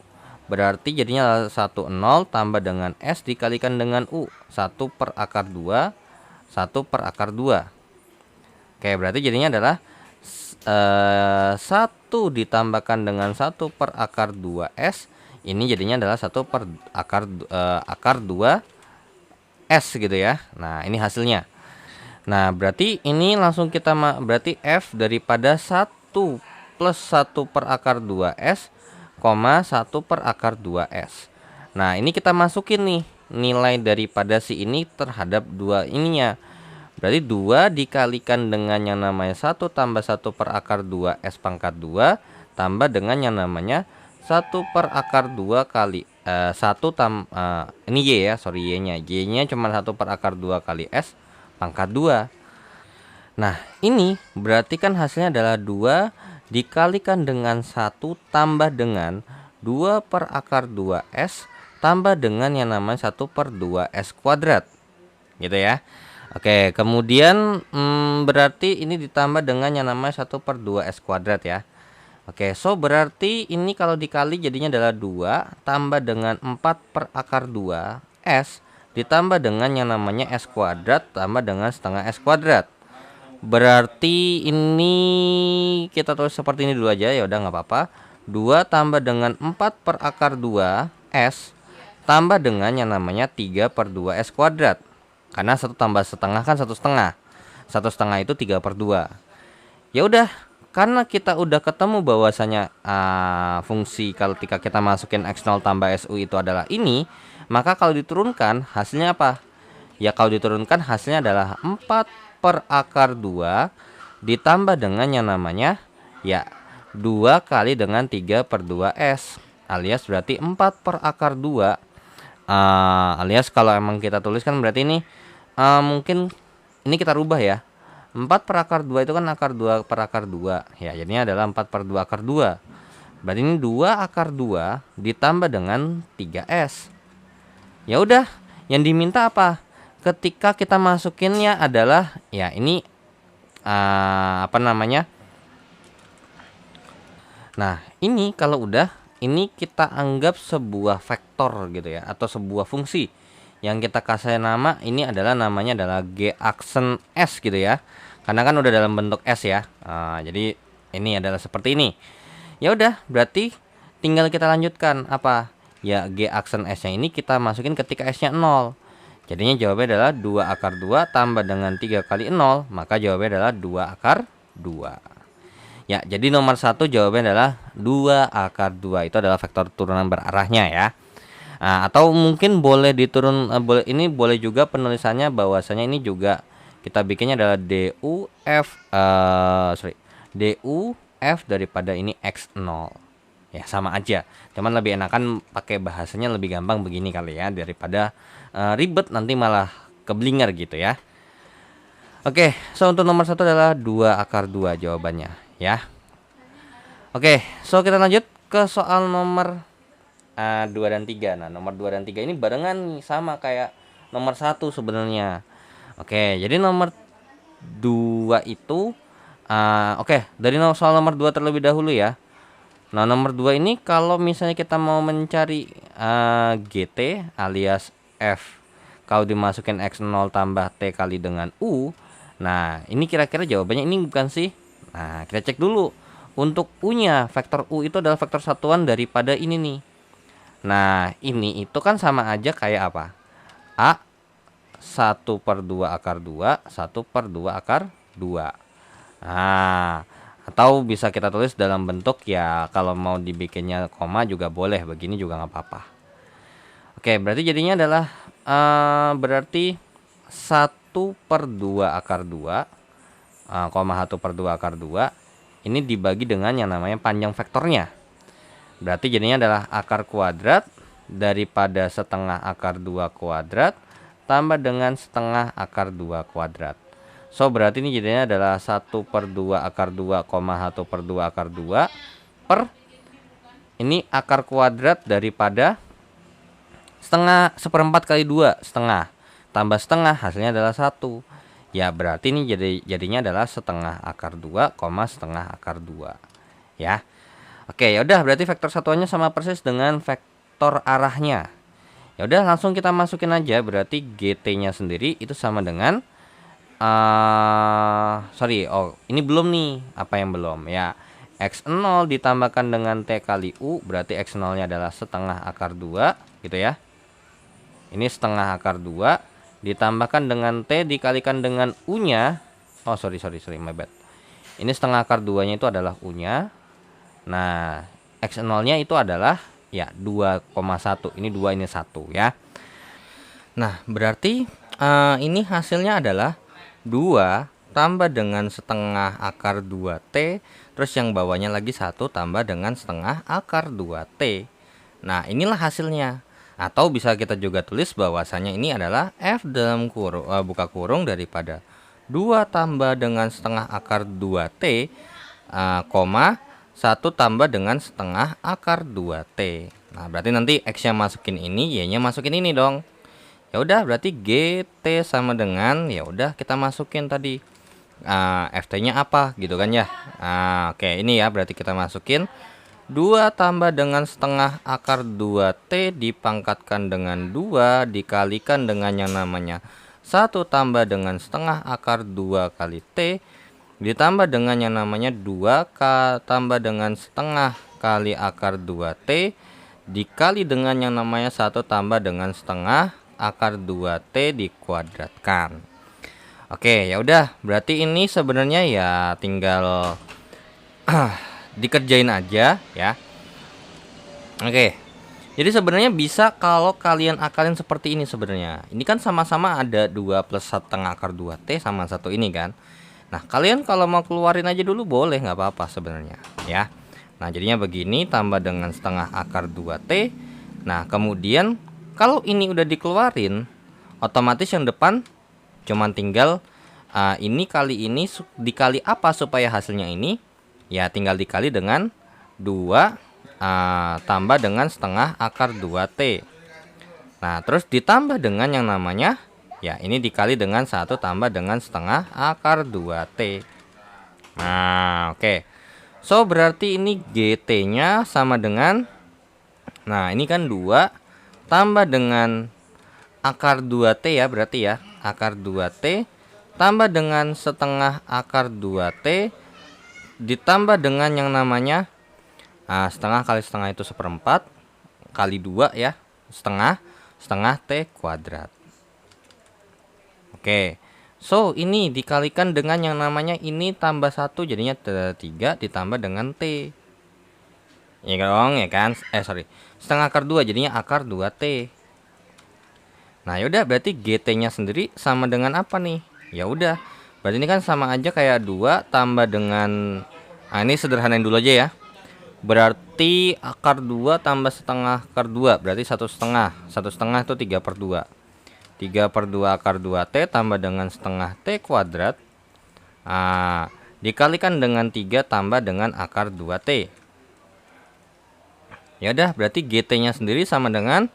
Berarti jadinya 1 0 tambah dengan s dikalikan dengan u. 1 per akar 2, 1 per akar 2. Oke, berarti jadinya adalah 1 ditambahkan dengan 1 per akar 2s. Ini jadinya adalah 1 per akar 2s gitu ya. Nah, ini hasilnya. Nah, berarti ini langsung kita berarti f daripada 1 plus 1 per akar 2s, 1 per akar 2s. Nah, ini kita masukin nih nilai daripada si ini terhadap 2 ininya. Berarti 2 dikalikan dengan yang namanya 1 tambah 1 per akar 2 s pangkat 2 tambah dengan yang namanya 1 per akar 2 kali ini Y ya, sorry Y-nya cuma 1 per akar 2 kali S pangkat 2. Nah, ini berarti kan hasilnya adalah 2 dikalikan dengan 1 tambah dengan 2 per akar 2S tambah dengan yang namanya 1 per 2S kuadrat. Gitu ya. Oke, kemudian berarti ini ditambah dengan yang namanya 1 per 2S kuadrat ya. Oke, so berarti ini kalau dikali jadinya adalah 2 tambah dengan 4 per akar 2 S ditambah dengan yang namanya S kuadrat tambah dengan setengah S kuadrat. Berarti ini kita tulis seperti ini dulu aja ya, udah nggak apa-apa. 2 tambah dengan 4 per akar 2 S tambah dengan yang namanya 3 per 2 S kuadrat. Karena 1 tambah setengah kan 1 setengah. 1 setengah itu 3 per 2. Ya udah, karena kita udah ketemu bahwasanya fungsi ketika kita masukin X0 tambah SU itu adalah ini, maka kalau diturunkan hasilnya apa? Ya kalau diturunkan hasilnya adalah 4 per akar 2 ditambah dengan yang namanya ya 2 kali dengan 3 per 2S, alias berarti 4 per akar 2, alias kalau emang kita tuliskan berarti ini mungkin ini kita rubah ya. 4 per akar 2 itu kan akar 2 per akar 2 ya, jadinya adalah 4 per 2 akar 2. Berarti ini 2 akar 2 ditambah dengan 3S. Ya udah, yang diminta apa? Ketika kita masukinnya adalah ya ini apa namanya? Nah, ini kalau udah ini kita anggap sebuah vektor gitu ya, atau sebuah fungsi yang kita kasih nama ini adalah namanya adalah G aksen S gitu ya, karena kan udah dalam bentuk S ya. Jadi ini adalah seperti ini. Ya udah, berarti tinggal kita lanjutkan apa ya, G aksen S nya ini kita masukin ketika S nya 0. Jadinya jawabannya adalah 2 akar 2 tambah dengan 3 kali 0, maka jawabannya adalah 2 akar 2. Ya, jadi nomor 1 jawabannya adalah 2 akar 2. Itu adalah vektor turunan berarahnya ya. Atau mungkin boleh ini boleh juga penulisannya bahwasanya ini juga kita bikinnya adalah DUF daripada ini X0. Ya, sama aja. Cuman lebih enakan pakai bahasanya lebih gampang begini kali ya, daripada ribet nanti malah keblinger gitu ya. Oke, so untuk nomor 1 adalah 2 akar 2 jawabannya ya. Oke, so kita lanjut ke soal nomor 2 dan 3. Nah, nomor 2 dan 3 ini barengan nih, sama kayak nomor 1 sebenarnya. Oke, jadi nomor 2 itu dari soal nomor 2 terlebih dahulu ya. Nah, nomor 2 ini kalau misalnya kita mau mencari GT alias F kalau dimasukin X0 tambah T kali dengan U. Nah, ini kira-kira jawabannya ini bukan sih? Nah, kita cek dulu. Untuk U-nya, vektor U itu adalah vektor satuan daripada ini nih. Nah, ini itu kan sama aja kayak apa? A 1 per 2 akar 2, 1 per 2 akar 2. Nah, atau bisa kita tulis dalam bentuk ya, kalau mau dibikinnya koma juga boleh, begini juga nggak apa-apa. Oke, berarti jadinya adalah berarti 1 per 2 akar 2, 1 per 2 akar 2 ini dibagi dengan yang namanya panjang vektornya. Berarti jadinya adalah akar kuadrat daripada setengah akar 2 kuadrat tambah dengan setengah akar 2 kuadrat. So berarti ini jadinya adalah 1 per 2 akar 2, 1 per 2 akar 2 per ini akar kuadrat daripada setengah, seperempat kali 2 setengah tambah setengah hasilnya adalah 1. Ya berarti ini jadinya adalah setengah akar 2, setengah akar 2 ya. Oke, ya udah, berarti vektor satuannya sama persis dengan vektor arahnya. Ya udah, langsung kita masukin aja. Berarti GT-nya sendiri itu sama dengan ini belum nih. Apa yang belum? Ya, X0 ditambahkan dengan T kali U, berarti X0-nya adalah setengah akar 2 gitu ya. Ini setengah akar 2 ditambahkan dengan T dikalikan dengan U-nya. My bad. Ini setengah akar 2-nya itu adalah U-nya. Nah, X0-nya itu adalah ya 2,1. Ini 2, ini 1 ya. Nah, berarti ini hasilnya adalah 2 tambah dengan setengah akar 2T, terus yang bawahnya lagi 1 tambah dengan setengah akar 2T. Nah, inilah hasilnya. Atau bisa kita juga tulis bahwasanya ini adalah F dalam kurung, buka kurung daripada 2 tambah dengan setengah akar 2T, koma 1 tambah dengan setengah akar 2T. Nah, berarti nanti X-nya masukin ini, Y-nya masukin ini dong. Ya udah, berarti GT sama dengan, ya udah kita masukin tadi FT-nya apa gitu kan ya. Oke, ini ya berarti kita masukin 2 tambah dengan setengah akar 2T dipangkatkan dengan 2 dikalikan dengan yang namanya 1 tambah dengan setengah akar 2 kali T ditambah dengan yang namanya 2 tambah dengan setengah kali akar 2T dikali dengan yang namanya 1 tambah dengan setengah akar 2T dikuadratkan. Oke, ya udah, berarti ini sebenarnya ya tinggal dikerjain aja ya. Oke. Jadi sebenarnya bisa kalau kalian akalin seperti ini sebenarnya. Ini kan sama-sama ada 2 plus setengah akar 2T sama satu ini kan. Nah, kalian kalau mau keluarin aja dulu boleh, nggak apa-apa sebenarnya ya. Nah, jadinya begini tambah dengan setengah akar 2T. Nah, kemudian kalau ini udah dikeluarin, otomatis yang depan cuman tinggal ini kali ini dikali apa supaya hasilnya ini? Ya tinggal dikali dengan 2 tambah dengan setengah akar 2T. Nah, terus ditambah dengan yang namanya, ya ini dikali dengan 1 tambah dengan setengah akar 2T. Nah, oke. So, berarti ini GT-nya sama dengan, nah ini kan 2 tambah dengan akar 2T ya berarti ya. Akar 2T tambah dengan setengah akar 2T ditambah dengan yang namanya setengah kali setengah itu 1/4 kali 2 ya, setengah T kuadrat. Oke. So, ini dikalikan dengan yang namanya ini tambah 1 jadinya 3 ditambah dengan T. Ya dong, ya kan? Setengah akar 2 jadinya akar 2T. Nah, yaudah berarti GT-nya sendiri sama dengan apa nih? Ya udah. Berarti ini kan sama aja kayak 2 tambah dengan ini sederhanain dulu aja ya. Berarti akar 2 tambah setengah akar 2 berarti 1/2. 1/2 itu 3/2. 3/2 akar 2T tambah dengan setengah T kuadrat. Dikalikan dengan 3 tambah dengan akar 2T. Ya udah, berarti GT-nya sendiri sama dengan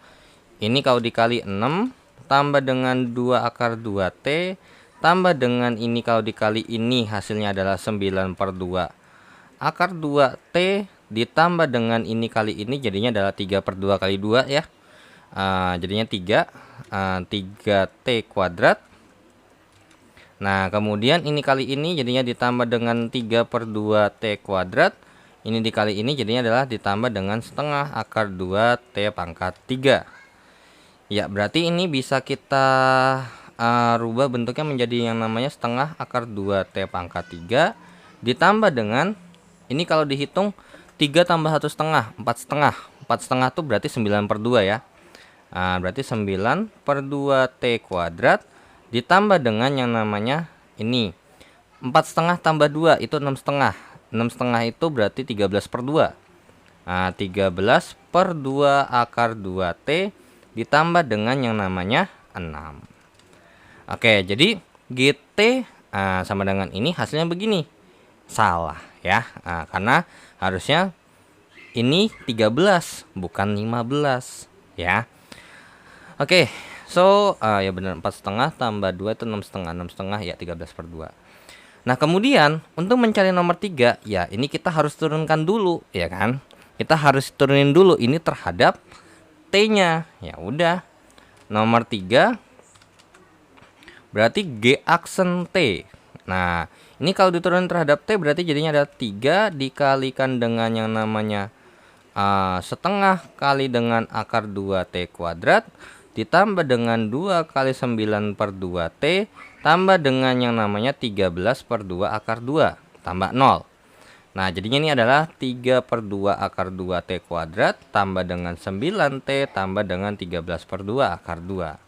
ini kalau dikali 6 tambah dengan 2 akar 2T tambah dengan ini kalau dikali ini hasilnya adalah 9/2 akar 2T ditambah dengan ini kali ini jadinya adalah 3/2 kali 2 ya. Jadinya 3T kuadrat. Nah, kemudian ini kali ini jadinya ditambah dengan 3/2T kuadrat. Ini dikali ini jadinya adalah ditambah dengan setengah akar 2T pangkat 3. Ya, berarti ini bisa kita rubah bentuknya menjadi yang namanya setengah akar 2T pangkat 3 ditambah dengan ini kalau dihitung 3 tambah 1/2 4/2. 4/2 itu berarti 9/2 ya. Berarti 9/2T kuadrat ditambah dengan yang namanya ini 4/2 tambah 2 itu 6/2. 6/2 itu berarti 13/2. 13/2 akar 2T ditambah dengan yang namanya 6. Oke, jadi GT sama dengan ini hasilnya begini. Salah ya, karena harusnya ini 13 bukan 15 ya. Oke, so ya benar 4/2 tambah 2 itu 6/2. 6/2 ya 13/2. Nah, kemudian untuk mencari nomor 3 ya ini kita harus turunkan dulu ya kan. Kita harus turunin dulu ini terhadap T-nya. Ya udah. Nomor 3 berarti G aksen T. Nah, ini kalau diturunin terhadap T berarti jadinya ada 3 dikalikan dengan yang namanya setengah kali dengan akar 2T kuadrat ditambah dengan 2 kali 9/2T tambah dengan yang namanya 13/2 akar 2 tambah 0. Nah, jadinya ini adalah 3/2 akar 2T kuadrat tambah dengan 9T tambah dengan 13/2 akar 2.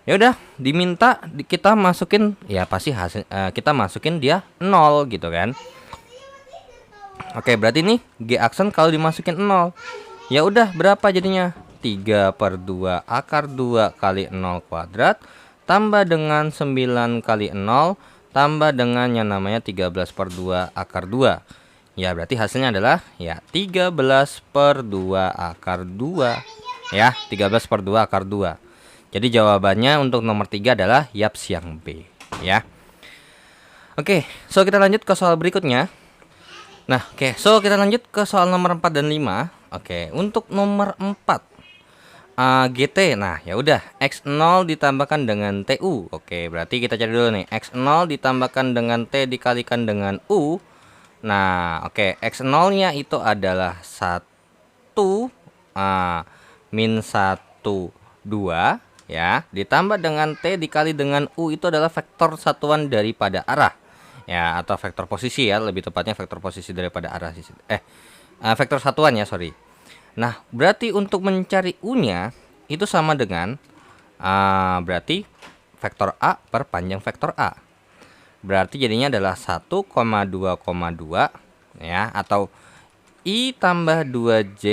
Ya udah, diminta kita masukin ya pasti hasil kita masukin dia 0 gitu kan. Oke, berarti nih G aksen kalau dimasukin 0. Ya udah, berapa jadinya? 3/2 akar 2 kali 0 kuadrat tambah dengan 9 kali 0 tambah dengan yang namanya 13/2 akar 2. Ya, berarti hasilnya adalah ya 13/2 akar 2. Ya, 13/2 akar 2. Jadi jawabannya untuk nomor 3 adalah yaps yang B, ya. Oke, so kita lanjut ke soal berikutnya. Nah, oke, so kita lanjut ke soal nomor 4 dan 5. Oke, untuk nomor 4 GT. Nah, ya udah, X0 ditambahkan dengan TU. Oke, berarti kita cari dulu nih. X0 ditambahkan dengan T dikalikan dengan U. Nah, oke, X0-nya itu adalah 1 min 1 2 ya, ditambah dengan T dikali dengan U itu adalah vektor satuan daripada arah. Ya, atau vektor posisi ya, lebih tepatnya vektor posisi daripada arah vektor satuan ya, sorry. Nah, berarti untuk mencari U-nya itu sama dengan berarti vektor A per panjang vektor A. Berarti jadinya adalah 1,2,2 ya, atau I tambah 2J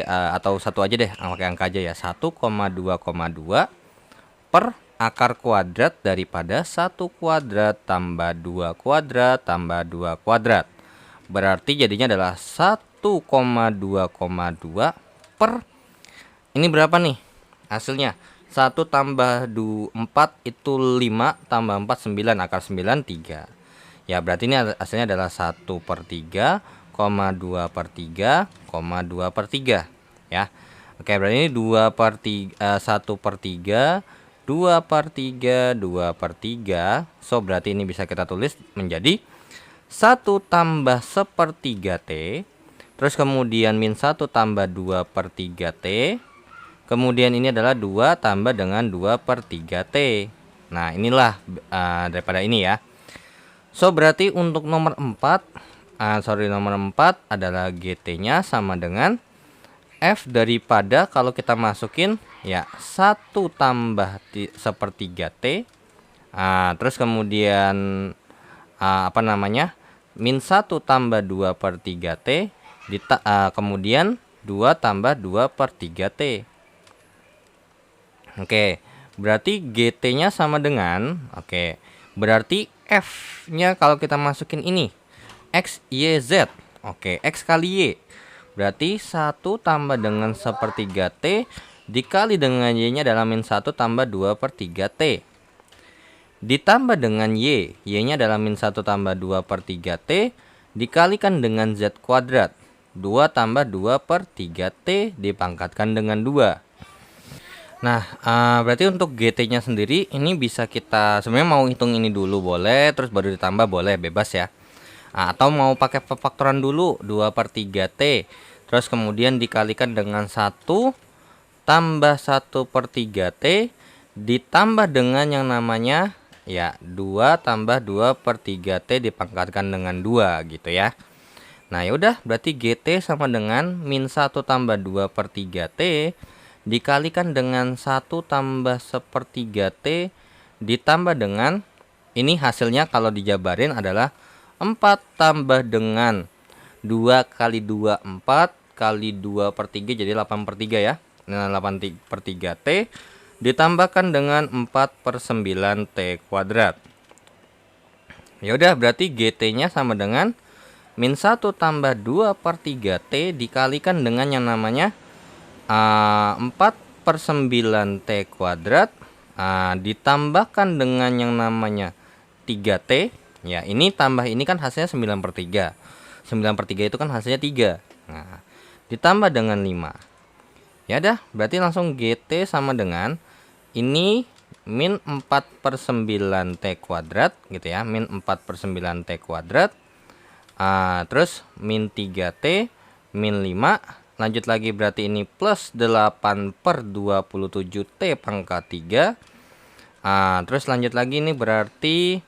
atau satu aja deh, pakai angka aja ya. 1,2,2 per akar kuadrat daripada 1 kuadrat tambah 2 kuadrat tambah 2 kuadrat. Berarti jadinya adalah 1,2,2 per, ini berapa nih hasilnya? 1 tambah 4 itu 5 tambah 4 9, akar 9 3. Ya, berarti ini hasilnya adalah 1/3, 2/3, 2/3 ya. Oke, berarti ini 2/3, 1/3, 2/3, 2/3. So berarti ini bisa kita tulis menjadi 1 tambah 1/3 T, terus kemudian min 1 tambah 2/3 T, kemudian ini adalah 2 tambah dengan 2/3 T. Nah, inilah daripada ini ya. So berarti untuk nomor 4 nomor 4 adalah GT-nya sama dengan F daripada, kalau kita masukin ya 1 tambah 1/3 T, terus kemudian min 1 tambah 2/3 T, kemudian 2 tambah 2/3 T. Oke, berarti GT-nya sama dengan, berarti F-nya kalau kita masukin ini X, Y, Z. Oke, X kali Y. Berarti 1 tambah dengan 1/3 T dikali dengan Y-nya adalah min 1 tambah 2/3 T. Ditambah dengan Y. Y-nya adalah min 1 tambah 2/3 T dikalikan dengan Z kuadrat. 2 tambah 2/3 T dipangkatkan dengan 2. Nah, berarti untuk GT-nya sendiri ini bisa kita sebenarnya mau hitung ini dulu boleh, terus baru ditambah boleh, bebas ya. Atau mau pakai pefaktoran dulu, 2/3 T, terus kemudian dikalikan dengan 1 tambah 1/3 T ditambah dengan yang namanya ya 2 tambah 2/3 T dipangkatkan dengan 2 gitu ya. Nah, yaudah, berarti GT sama dengan min 1 tambah 2/3 T dikalikan dengan 1 tambah 1/3 T ditambah dengan, ini hasilnya kalau dijabarin adalah 4 tambah dengan 2 kali 2 4 kali 2/3 jadi 8/3 ya. Nah, 8/3 T ditambahkan dengan 4/9 T kuadrat. Ya udah, berarti GT-nya sama dengan min 1 tambah 2/3 T dikalikan dengan yang namanya 4/9 T kuadrat ditambahkan dengan yang namanya 3T. Ya, ini tambah ini kan hasilnya 9/3. 9/3 itu kan hasilnya 3. Nah, ditambah dengan 5. Ya dah, berarti langsung GT sama dengan ini min 4/9 T kuadrat gitu ya. Min 4/9 T kuadrat. Terus min 3T min 5. Lanjut lagi, berarti ini plus 8/27 T pangkat 3. Terus lanjut lagi, ini berarti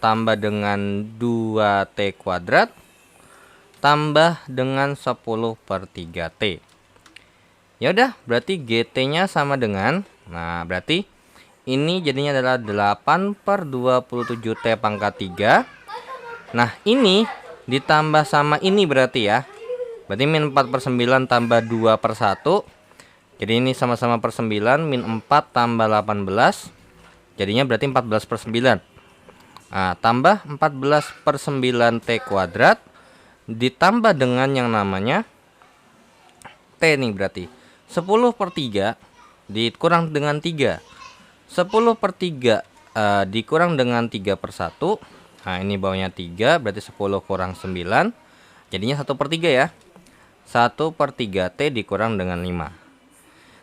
tambah dengan 2T kuadrat tambah dengan 10/3 T. Ya udah, berarti GT-nya sama dengan, nah berarti ini jadinya adalah 8/27 T pangkat 3. Nah, ini ditambah sama ini berarti ya. Berarti min 4 per 9 tambah 2 per 1. Jadi ini sama-sama per 9. Min 4 tambah 18. Jadinya berarti 14 per 9. Nah, tambah 14 per 9 T kuadrat. Ditambah dengan yang namanya T nih berarti 10 per 3 dikurang dengan 3. 10 per 3 dikurang dengan 3 per 1. Nah ini bawahnya 3. Berarti 10 kurang 9. Jadinya 1 per 3 ya. 1 per 3 T dikurang dengan 5.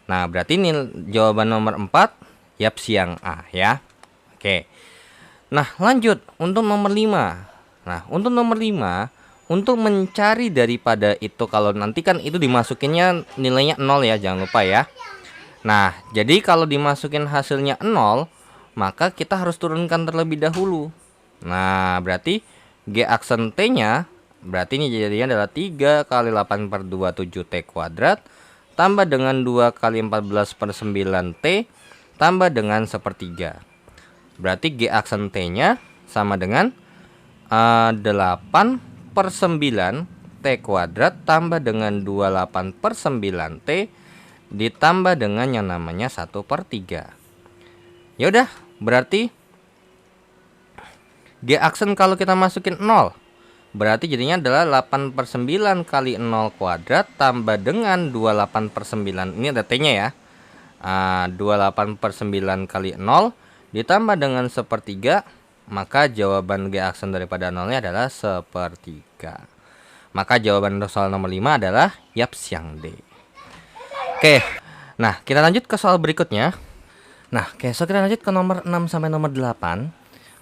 Nah berarti ini jawaban nomor 4 yaps yang A ya. Oke. Nah lanjut untuk nomor 5. Nah untuk nomor 5, untuk mencari daripada itu, kalau nanti kan itu dimasukinnya nilainya 0 ya, jangan lupa ya. Nah jadi kalau dimasukin hasilnya 0, maka kita harus turunkan terlebih dahulu. Nah berarti G aksen T nya, berarti ini jadinya adalah 3 kali 8 per 2 7 T kuadrat tambah dengan 2 kali 14 per 9 T tambah dengan 1/3. Berarti G aksen T nya sama dengan 8 per 9 T kuadrat tambah dengan 28 per 9 T ditambah dengan yang namanya 1/3. Ya udah, berarti G aksen kalau kita masukin 0, berarti jadinya adalah 8 per 9 kali 0 kuadrat tambah dengan 28 per 9. Ini ada T-nya ya. 28 per 9 kali 0 ditambah dengan 1/3. Maka jawaban G aksen daripada 0-nya adalah 1/3. Maka jawaban untuk soal nomor 5 adalah yaps yang D. Oke, nah kita lanjut ke soal berikutnya. Nah, so kita lanjut ke nomor 6 sampai nomor 8.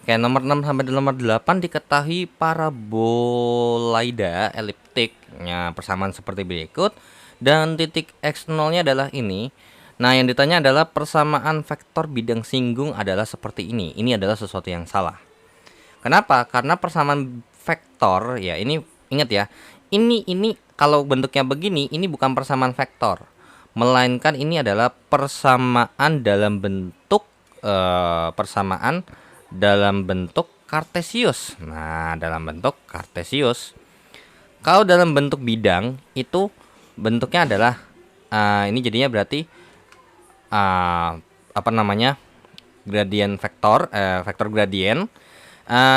Oke, nomor 6 sampai nomor 8 diketahui parabolaida eliptiknya persamaan seperti berikut. Dan titik X0-nya adalah ini. Nah, yang ditanya adalah persamaan vektor bidang singgung adalah seperti ini. Ini adalah sesuatu yang salah. Kenapa? Karena persamaan vektor, ya ini ingat ya. Ini kalau bentuknya begini, ini bukan persamaan vektor, melainkan ini adalah persamaan dalam bentuk kartesius. Nah, dalam bentuk kartesius. Kalau dalam bentuk bidang itu bentuknya adalah ini jadinya berarti gradien vektor, vektor gradien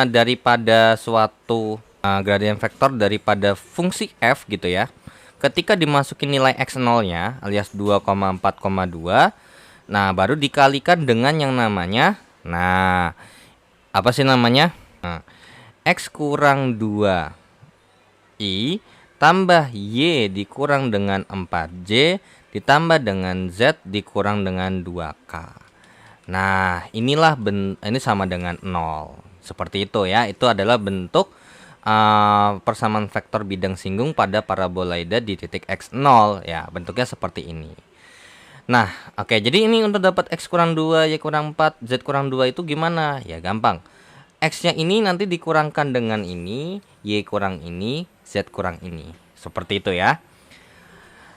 daripada suatu gradien vektor daripada fungsi f gitu ya. Ketika dimasukin nilai x0-nya alias 2,4,2, nah baru dikalikan dengan yang namanya, nah apa sih namanya? X kurang 2i tambah y dikurang dengan 4j ditambah dengan z dikurang dengan 2k. Nah inilah ini sama dengan 0. Seperti itu ya. Itu adalah bentuk persamaan vektor bidang singgung pada parabolaida di titik x0 ya, bentuknya seperti ini. Nah oke, jadi ini untuk dapat x kurang 2, y kurang 4, z kurang 2 itu gimana? Ya gampang, x nya ini nanti dikurangkan dengan ini, y kurang ini, z kurang ini, seperti itu ya.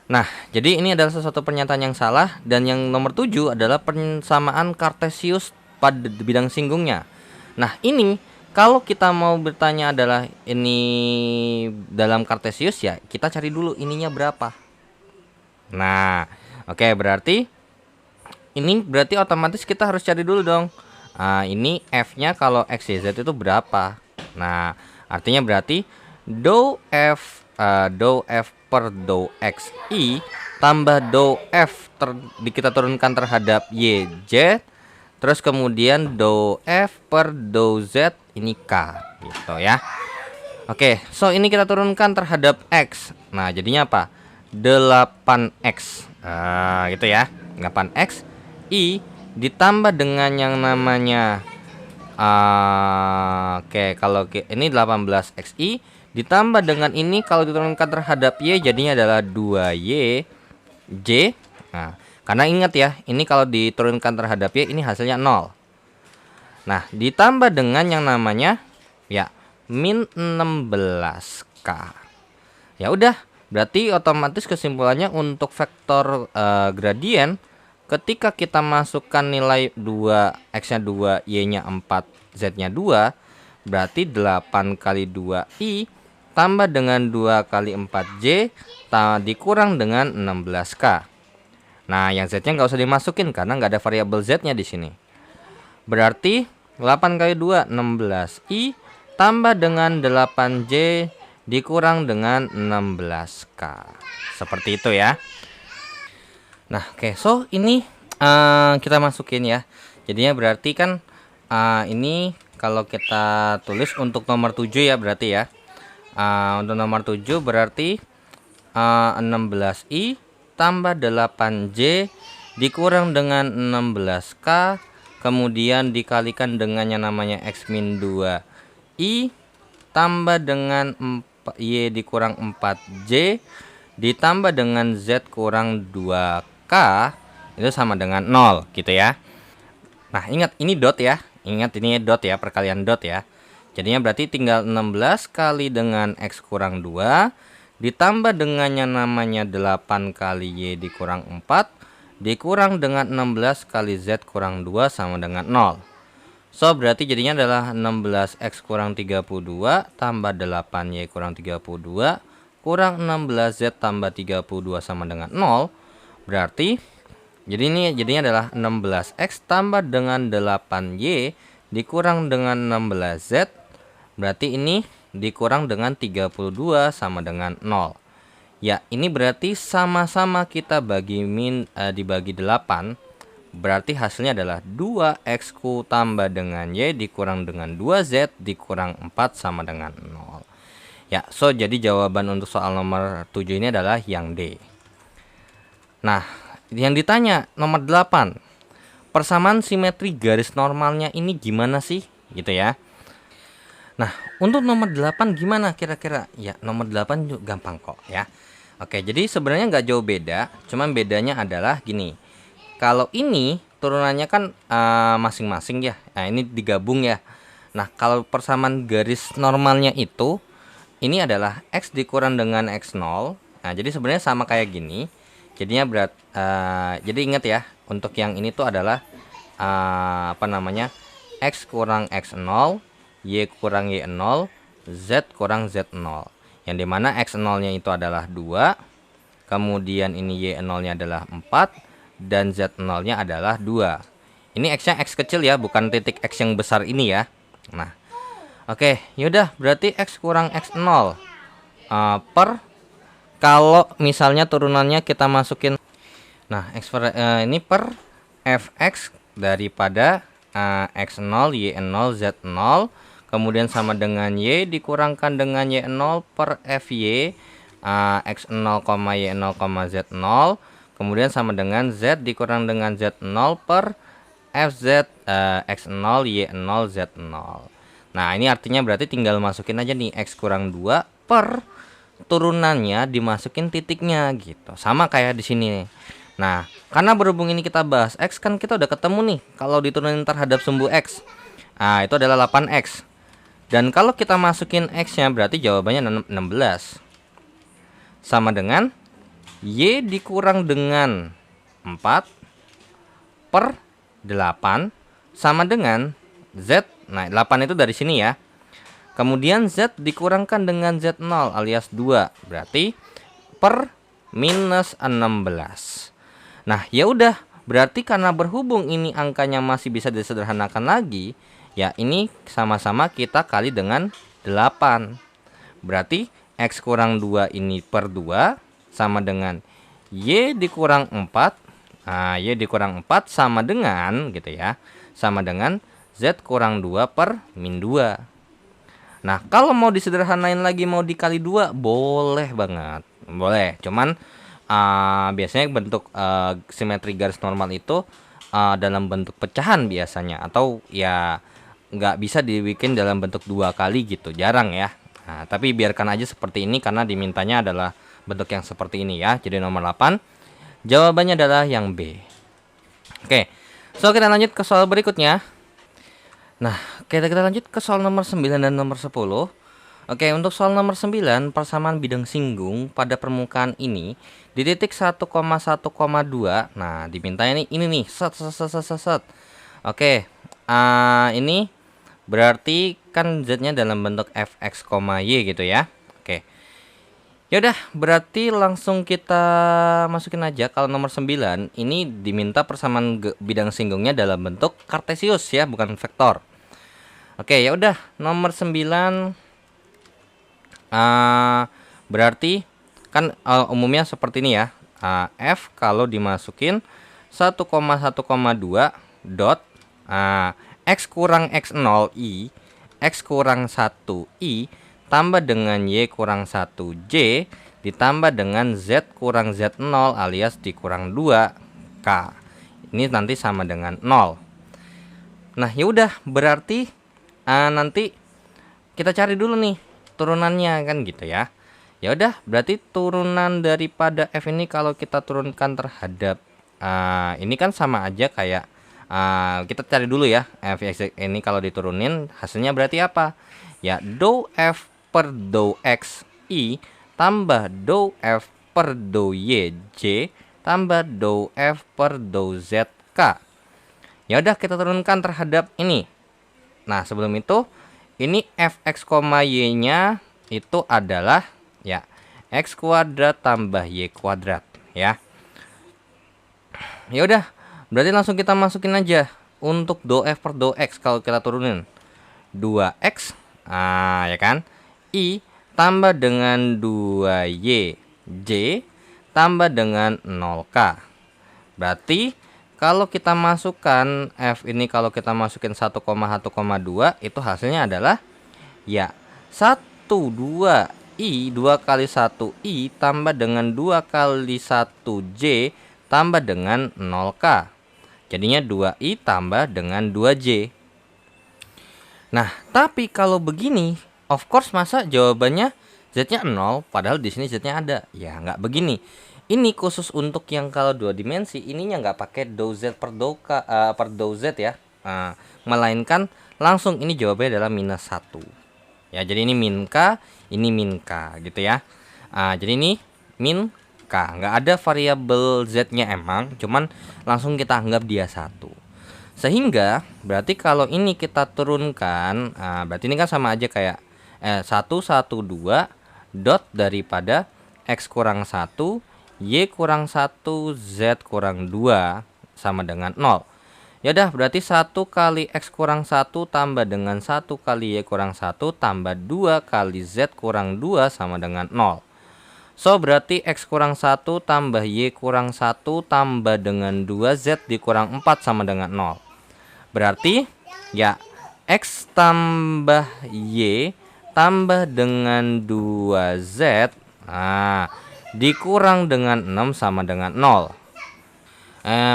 Nah jadi ini adalah sesuatu pernyataan yang salah. Dan yang nomor 7 adalah persamaan kartesius pada bidang singgungnya. Nah ini kalau kita mau bertanya adalah ini dalam kartesius, ya kita cari dulu ininya berapa. Nah oke, berarti ini berarti otomatis kita harus cari dulu dong. Ini f-nya kalau x, y, z itu berapa. Nah artinya berarti dou f per dou x i tambah dou f kita turunkan terhadap y, z. Terus kemudian dou f per dou z ini k gitu ya. Oke, so ini kita turunkan terhadap x. Nah, jadinya apa? 8x. Gitu ya. 8x i ditambah dengan yang namanya oke, kalau ini 18xi ditambah dengan ini kalau diturunkan terhadap y jadinya adalah 2y j. Nah, karena ingat ya, ini kalau diturunkan terhadap y ini hasilnya 0. Nah, ditambah dengan yang namanya ya min 16k. Ya udah, berarti otomatis kesimpulannya untuk vektor gradien ketika kita masukkan nilai 2, x-nya 2, y-nya 4, z-nya 2, berarti 8 kali 2i tambah dengan 2 kali 4J dikurang dengan 16K. Nah, yang Z-nya nggak usah dimasukin karena nggak ada variabel Z-nya di sini. Berarti 8 kali 2 16I tambah dengan 8J dikurang dengan 16K. Seperti itu ya. Nah, oke. So, ini kita masukin ya. Jadinya berarti kan ini kalau kita tulis untuk nomor 7 ya berarti ya. Untuk nomor 7 berarti 16I tambah 8J dikurang dengan 16K, kemudian dikalikan dengan yang namanya X min 2I tambah dengan Y dikurang 4J ditambah dengan Z kurang 2K itu sama dengan 0 gitu ya. Nah, ingat ini dot ya. Ingat ini dot ya, perkalian dot ya. Jadinya berarti tinggal 16 kali dengan X kurang 2 ditambah dengan yang namanya 8 kali Y dikurang 4 dikurang dengan 16 kali Z kurang 2 sama dengan 0. So, berarti jadinya adalah 16X kurang 32 tambah 8Y kurang 32 kurang 16Z tambah 32 sama dengan 0. Berarti jadi ini jadinya adalah 16X tambah dengan 8Y dikurang dengan 16Z. Berarti ini dikurang dengan 32 sama dengan 0. Ya, ini berarti sama-sama kita dibagi 8. Berarti hasilnya adalah 2X tambah dengan Y dikurang dengan 2Z dikurang 4 sama dengan 0. Ya, so jadi jawaban untuk soal nomor 7 ini adalah yang D. Nah, yang ditanya nomor 8. Persamaan simetri garis normalnya ini gimana sih? Gitu ya. Nah, untuk nomor 8 gimana kira-kira? Ya, nomor 8 juga gampang kok ya. Oke, jadi sebenarnya nggak jauh beda. Cuman bedanya adalah gini. Kalau ini turunannya kan masing-masing ya. Nah, ini digabung ya. Nah, kalau persamaan garis normalnya itu ini adalah X dikurang dengan X0. Nah, jadi sebenarnya sama kayak gini. Jadinya jadi ingat ya, untuk yang ini tuh adalah X kurang X0, Y kurang Y0, Z kurang Z0. Yang dimana X0-nya itu adalah 2, kemudian ini Y0-nya adalah 4, dan Z0-nya adalah 2. Ini X-nya X kecil ya, bukan titik X yang besar ini ya. Nah, oke, yaudah berarti X kurang X0 kalau misalnya turunannya kita masukin. Nah, ini per Fx daripada X0, Y0, Z0, kemudian sama dengan Y dikurangkan dengan Y0 per Fy X0, Y0, Z0, kemudian sama dengan Z dikurang dengan Z0 per Fz X0, Y0, Z0. Nah, ini artinya berarti tinggal masukin aja nih X kurang 2 per turunannya dimasukin titiknya gitu. Sama kayak di sini. Nah, karena berhubung ini kita bahas X kan kita udah ketemu nih kalau diturunin terhadap sumbu X. Nah, itu adalah 8X. Dan kalau kita masukin X-nya berarti jawabannya 16. Sama dengan Y dikurang dengan 4 per 8 sama dengan Z. Nah, 8 itu dari sini ya. Kemudian Z dikurangkan dengan Z0 alias 2. Berarti per minus 16. Nah, ya udah. Berarti karena berhubung ini angkanya masih bisa disederhanakan lagi, ya ini sama-sama kita kali dengan 8. Berarti X kurang 2 ini per 2 sama dengan Y dikurang 4. Nah, Y dikurang 4 sama dengan gitu ya. Sama dengan Z kurang 2 per min 2. Nah, kalau mau disederhanain lagi mau dikali 2 boleh banget. Boleh. Cuman biasanya bentuk simetri garis normal itu dalam bentuk pecahan biasanya. Atau ya nggak bisa dibikin dalam bentuk 2 kali gitu. Jarang ya. Nah, tapi biarkan aja seperti ini karena dimintanya adalah bentuk yang seperti ini ya. Jadi nomor 8 jawabannya adalah yang B. Oke. So, kita lanjut ke soal berikutnya. Nah, kita lanjut ke soal nomor 9 dan nomor 10. Oke, untuk soal nomor 9, persamaan bidang singgung pada permukaan ini di titik 1,1,2. Nah, dimintanya ini nih, set. Oke, ini berarti kan Z-nya dalam bentuk Fx, Y gitu ya. Oke. Yaudah, berarti langsung kita masukin aja. Kalau nomor 9 ini diminta persamaan bidang singgungnya dalam bentuk kartesius ya, bukan vektor. Oke, ya udah, nomor 9 berarti kan umumnya seperti ini ya. F kalau dimasukin 1,1,2 dot X kurang X0 I, X kurang 1 I tambah dengan Y kurang 1 J ditambah dengan Z kurang Z0 alias dikurang 2 K. Ini nanti sama dengan 0. Nah, yaudah, berarti nanti kita cari dulu nih turunannya kan gitu ya. Ya udah, berarti turunan daripada F ini kalau kita turunkan terhadap ini kan sama aja kayak kita cari dulu ya. F ini kalau diturunin hasilnya berarti apa? Ya, dou F per dou X I tambah dou F per dou Y J tambah dou F per dou Z K. Ya udah, kita turunkan terhadap ini. Nah, sebelum itu ini fx, y-nya itu adalah ya x kuadrat tambah y kuadrat ya. Ya udah, berarti langsung kita masukin aja untuk dou f per dou x kalau kita turunin 2x ya kan, i tambah dengan 2y j tambah dengan 0k. Berarti kalau kita masukkan F ini, kalau kita masukin 1,1,2 itu hasilnya adalah ya 1 2 I 2 kali 1 I tambah dengan 2 kali 1 J tambah dengan 0K. Jadinya 2I tambah dengan 2J. Nah, tapi kalau begini, of course masa jawabannya Z-nya 0 padahal di sini Z-nya ada. Ya nggak begini. Ini khusus untuk yang kalau 2 dimensi, ininya nggak pakai dou Z per dou K per dou Z ya. Melainkan langsung ini jawabannya adalah minus 1. Ya, jadi ini min K, ini min K gitu ya. Jadi ini min K, nggak ada variabel Z-nya emang, cuman langsung kita anggap dia 1. Sehingga berarti kalau ini kita turunkan, berarti ini kan sama aja kayak 1, 1, 2 dot daripada X kurang 1 Y kurang 1 Z kurang 2 sama dengan 0. Yaudah, berarti 1 kali X kurang 1 tambah dengan 1 kali Y kurang 1 tambah 2 kali Z kurang 2 sama dengan 0. So, berarti X kurang 1 tambah Y kurang 1 tambah dengan 2Z dikurang 4 sama dengan 0. Berarti ya X tambah Y tambah dengan 2Z dikurang dengan 6 sama dengan 0.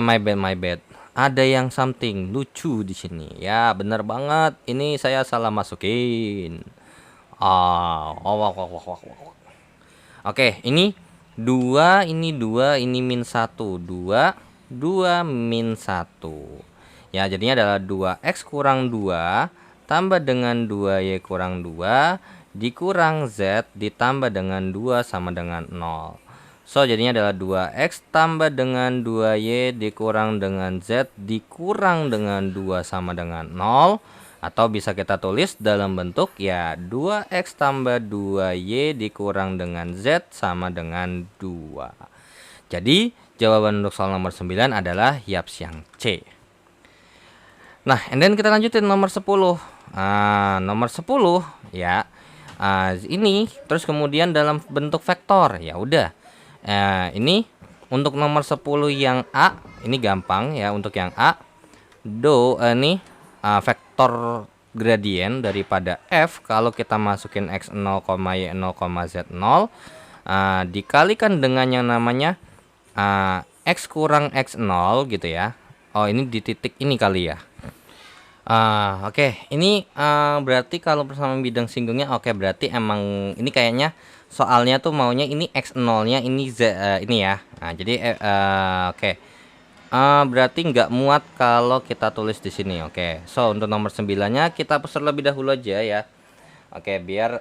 My bad. Ada yang something lucu di sini. Ya, bener banget. Ini saya salah masukin. Oke, ini 2, ini 2, ini min 1. 2, 2 min 1. Ya, jadinya adalah 2X kurang 2 tambah dengan 2Y kurang 2 dikurang Z ditambah dengan 2 sama dengan 0. So, jadinya adalah 2X tambah dengan 2Y dikurang dengan Z dikurang dengan 2 sama dengan 0. Atau bisa kita tulis dalam bentuk ya 2X tambah 2Y dikurang dengan Z sama dengan 2. Jadi, jawaban untuk soal nomor 9 adalah yaps yang C. Nah, and then kita lanjutin nomor 10. Nomor 10 ya. Ini terus kemudian dalam bentuk vektor. Ya udah. Ini untuk nomor 10 yang A, ini gampang ya. Untuk yang A, ini vektor gradien daripada F kalau kita masukin X0, Y0, Z0 dikalikan dengan yang namanya X kurang X0 gitu ya. Oh, ini di titik ini kali ya. Oke. Ini berarti kalau persamaan bidang singgungnya oke, berarti emang ini kayaknya soalnya tuh maunya ini X0-nya ini Z ini ya. Jadi oke. Berarti nggak muat kalau kita tulis di sini. Oke. So, untuk nomor 9-nya kita hapus terlebih dahulu aja ya. Oke, biar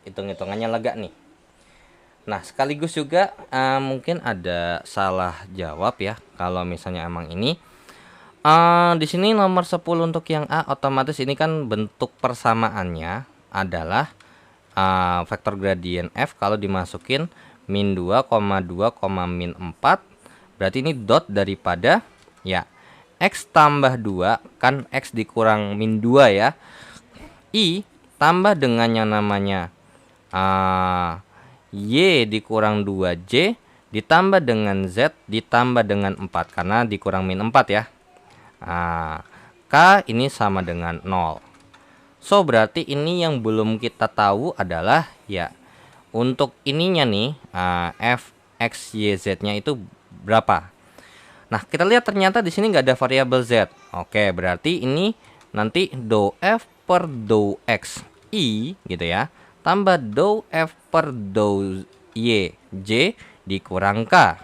hitung-hitungannya lega nih. Nah, sekaligus juga mungkin ada salah jawab ya kalau misalnya emang ini. Di sini nomor 10 untuk yang A, otomatis ini kan bentuk persamaannya adalah vektor gradien F kalau dimasukin min 2, 2, min 4. Berarti ini dot daripada ya X tambah 2, kan X dikurang min 2 ya, I tambah dengan yang namanya Y dikurang 2J ditambah dengan Z ditambah dengan 4, karena dikurang min 4 ya. K ini sama dengan 0. So berarti ini yang belum kita tahu adalah ya untuk ininya nih, F, X, Y, Z nya itu berapa. Nah kita lihat ternyata di sini nggak ada variabel Z. Oke, berarti ini nanti dou F per dou X I gitu ya, tambah dou F per dou Y J dikurang K.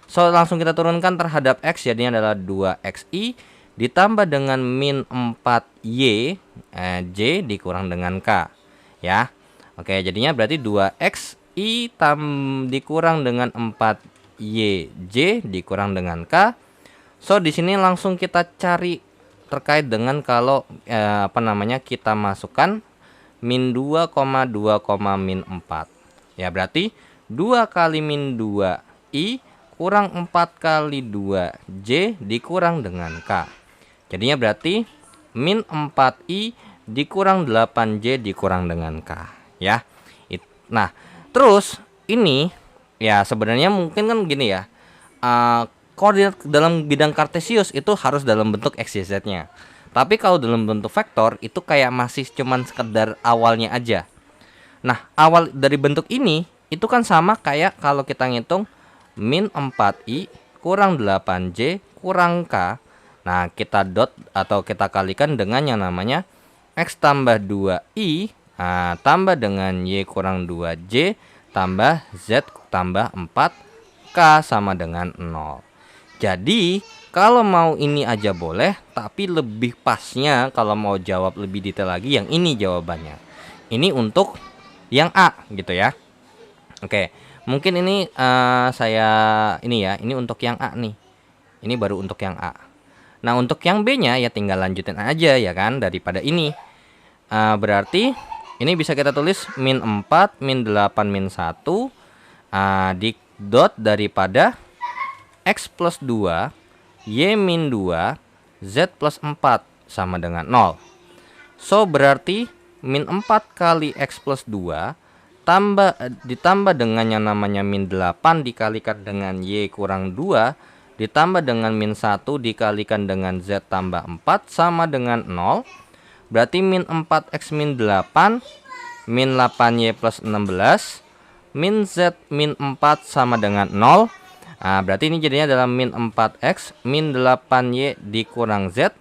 So langsung kita turunkan terhadap X, jadinya adalah 2XI ditambah dengan min 4Y J dikurang dengan K ya. Oke, jadinya berarti 2XI dikurang dengan 4YJ dikurang dengan K. So di sini langsung kita cari terkait dengan kalau kita masukkan min 2, 2, min 4. Ya berarti 2 kali min 2I kurang 4 kali 2J dikurang dengan K. Jadinya berarti min 4I dikurang 8J dikurang dengan K ya. Nah terus ini ya sebenarnya mungkin kan gini ya, koordinat dalam bidang kartesius itu harus dalam bentuk X, Y, Z nya. Tapi kalau dalam bentuk vektor itu kayak masih cuman sekedar awalnya aja. Nah awal dari bentuk ini itu kan sama kayak kalau kita ngitung min 4I kurang 8J kurang K. Nah kita dot atau kita kalikan dengan yang namanya X tambah 2I tambah dengan Y kurang 2J tambah Z tambah 4K sama dengan 0. Jadi kalau mau ini aja boleh, tapi lebih pasnya kalau mau jawab lebih detail lagi yang ini jawabannya. Ini untuk yang A gitu ya. Oke, mungkin ini ini untuk yang A nih. Ini baru untuk yang A. Nah untuk yang B-nya ya tinggal lanjutin aja ya kan daripada ini. Berarti ini bisa kita tulis min 4, min 8, min 1 di dot daripada X plus 2, Y min 2, Z plus 4 sama dengan 0. So berarti min 4 kali X plus 2 ditambah dengan yang namanya min 8 dikalikan dengan Y kurang 2 ditambah dengan min 1 dikalikan dengan Z tambah 4 sama dengan 0. Berarti min 4X min 8 min 8Y plus 16 min Z min 4 sama dengan 0. Berarti ini jadinya adalah min 4X min 8Y dikurang Z.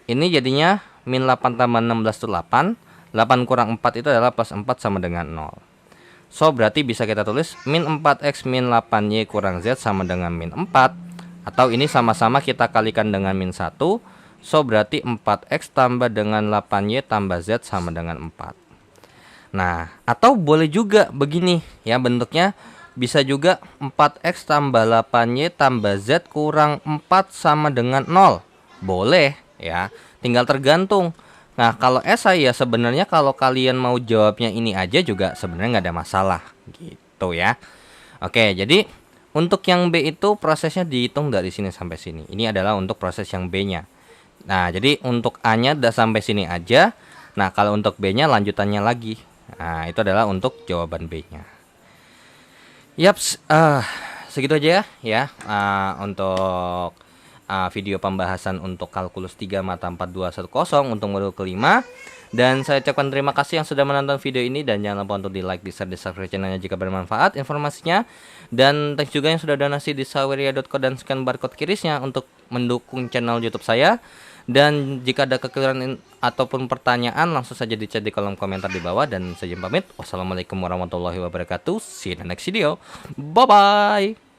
Ini jadinya min 8 tambah 16 itu 8. 8 kurang 4 itu adalah plus 4 sama dengan 0. So berarti bisa kita tulis min 4X min 8Y kurang Z sama dengan min 4. Atau ini sama-sama kita kalikan dengan min 1. So berarti 4X tambah dengan 8Y tambah Z sama dengan 4. Nah atau boleh juga begini ya bentuknya. Bisa juga 4X tambah 8Y tambah Z kurang 4 sama dengan 0. Boleh ya, tinggal tergantung. Nah kalau esai ya sebenarnya kalau kalian mau jawabnya ini aja juga sebenarnya nggak ada masalah gitu ya. Oke, jadi untuk yang B itu prosesnya dihitung dari sini sampai sini. Ini adalah untuk proses yang B-nya. Nah jadi untuk A-nya udah sampai sini aja. Nah kalau untuk B-nya lanjutannya lagi. Nah itu adalah untuk jawaban B-nya. Yaps, segitu aja ya untuk video pembahasan untuk kalkulus 3 mata 4210 untuk modul kelima. Dan saya ucapkan terima kasih yang sudah menonton video ini. Dan jangan lupa untuk di like, di share, di subscribe channelnya jika bermanfaat informasinya. Dan thanks juga yang sudah donasi di saweria.co dan scan barcode kirisnya untuk mendukung channel YouTube saya. Dan jika ada kekeliruan ataupun pertanyaan langsung saja di chat di kolom komentar di bawah. Dan saya pamit. Wassalamualaikum warahmatullahi wabarakatuh. See you in the next video. Bye bye.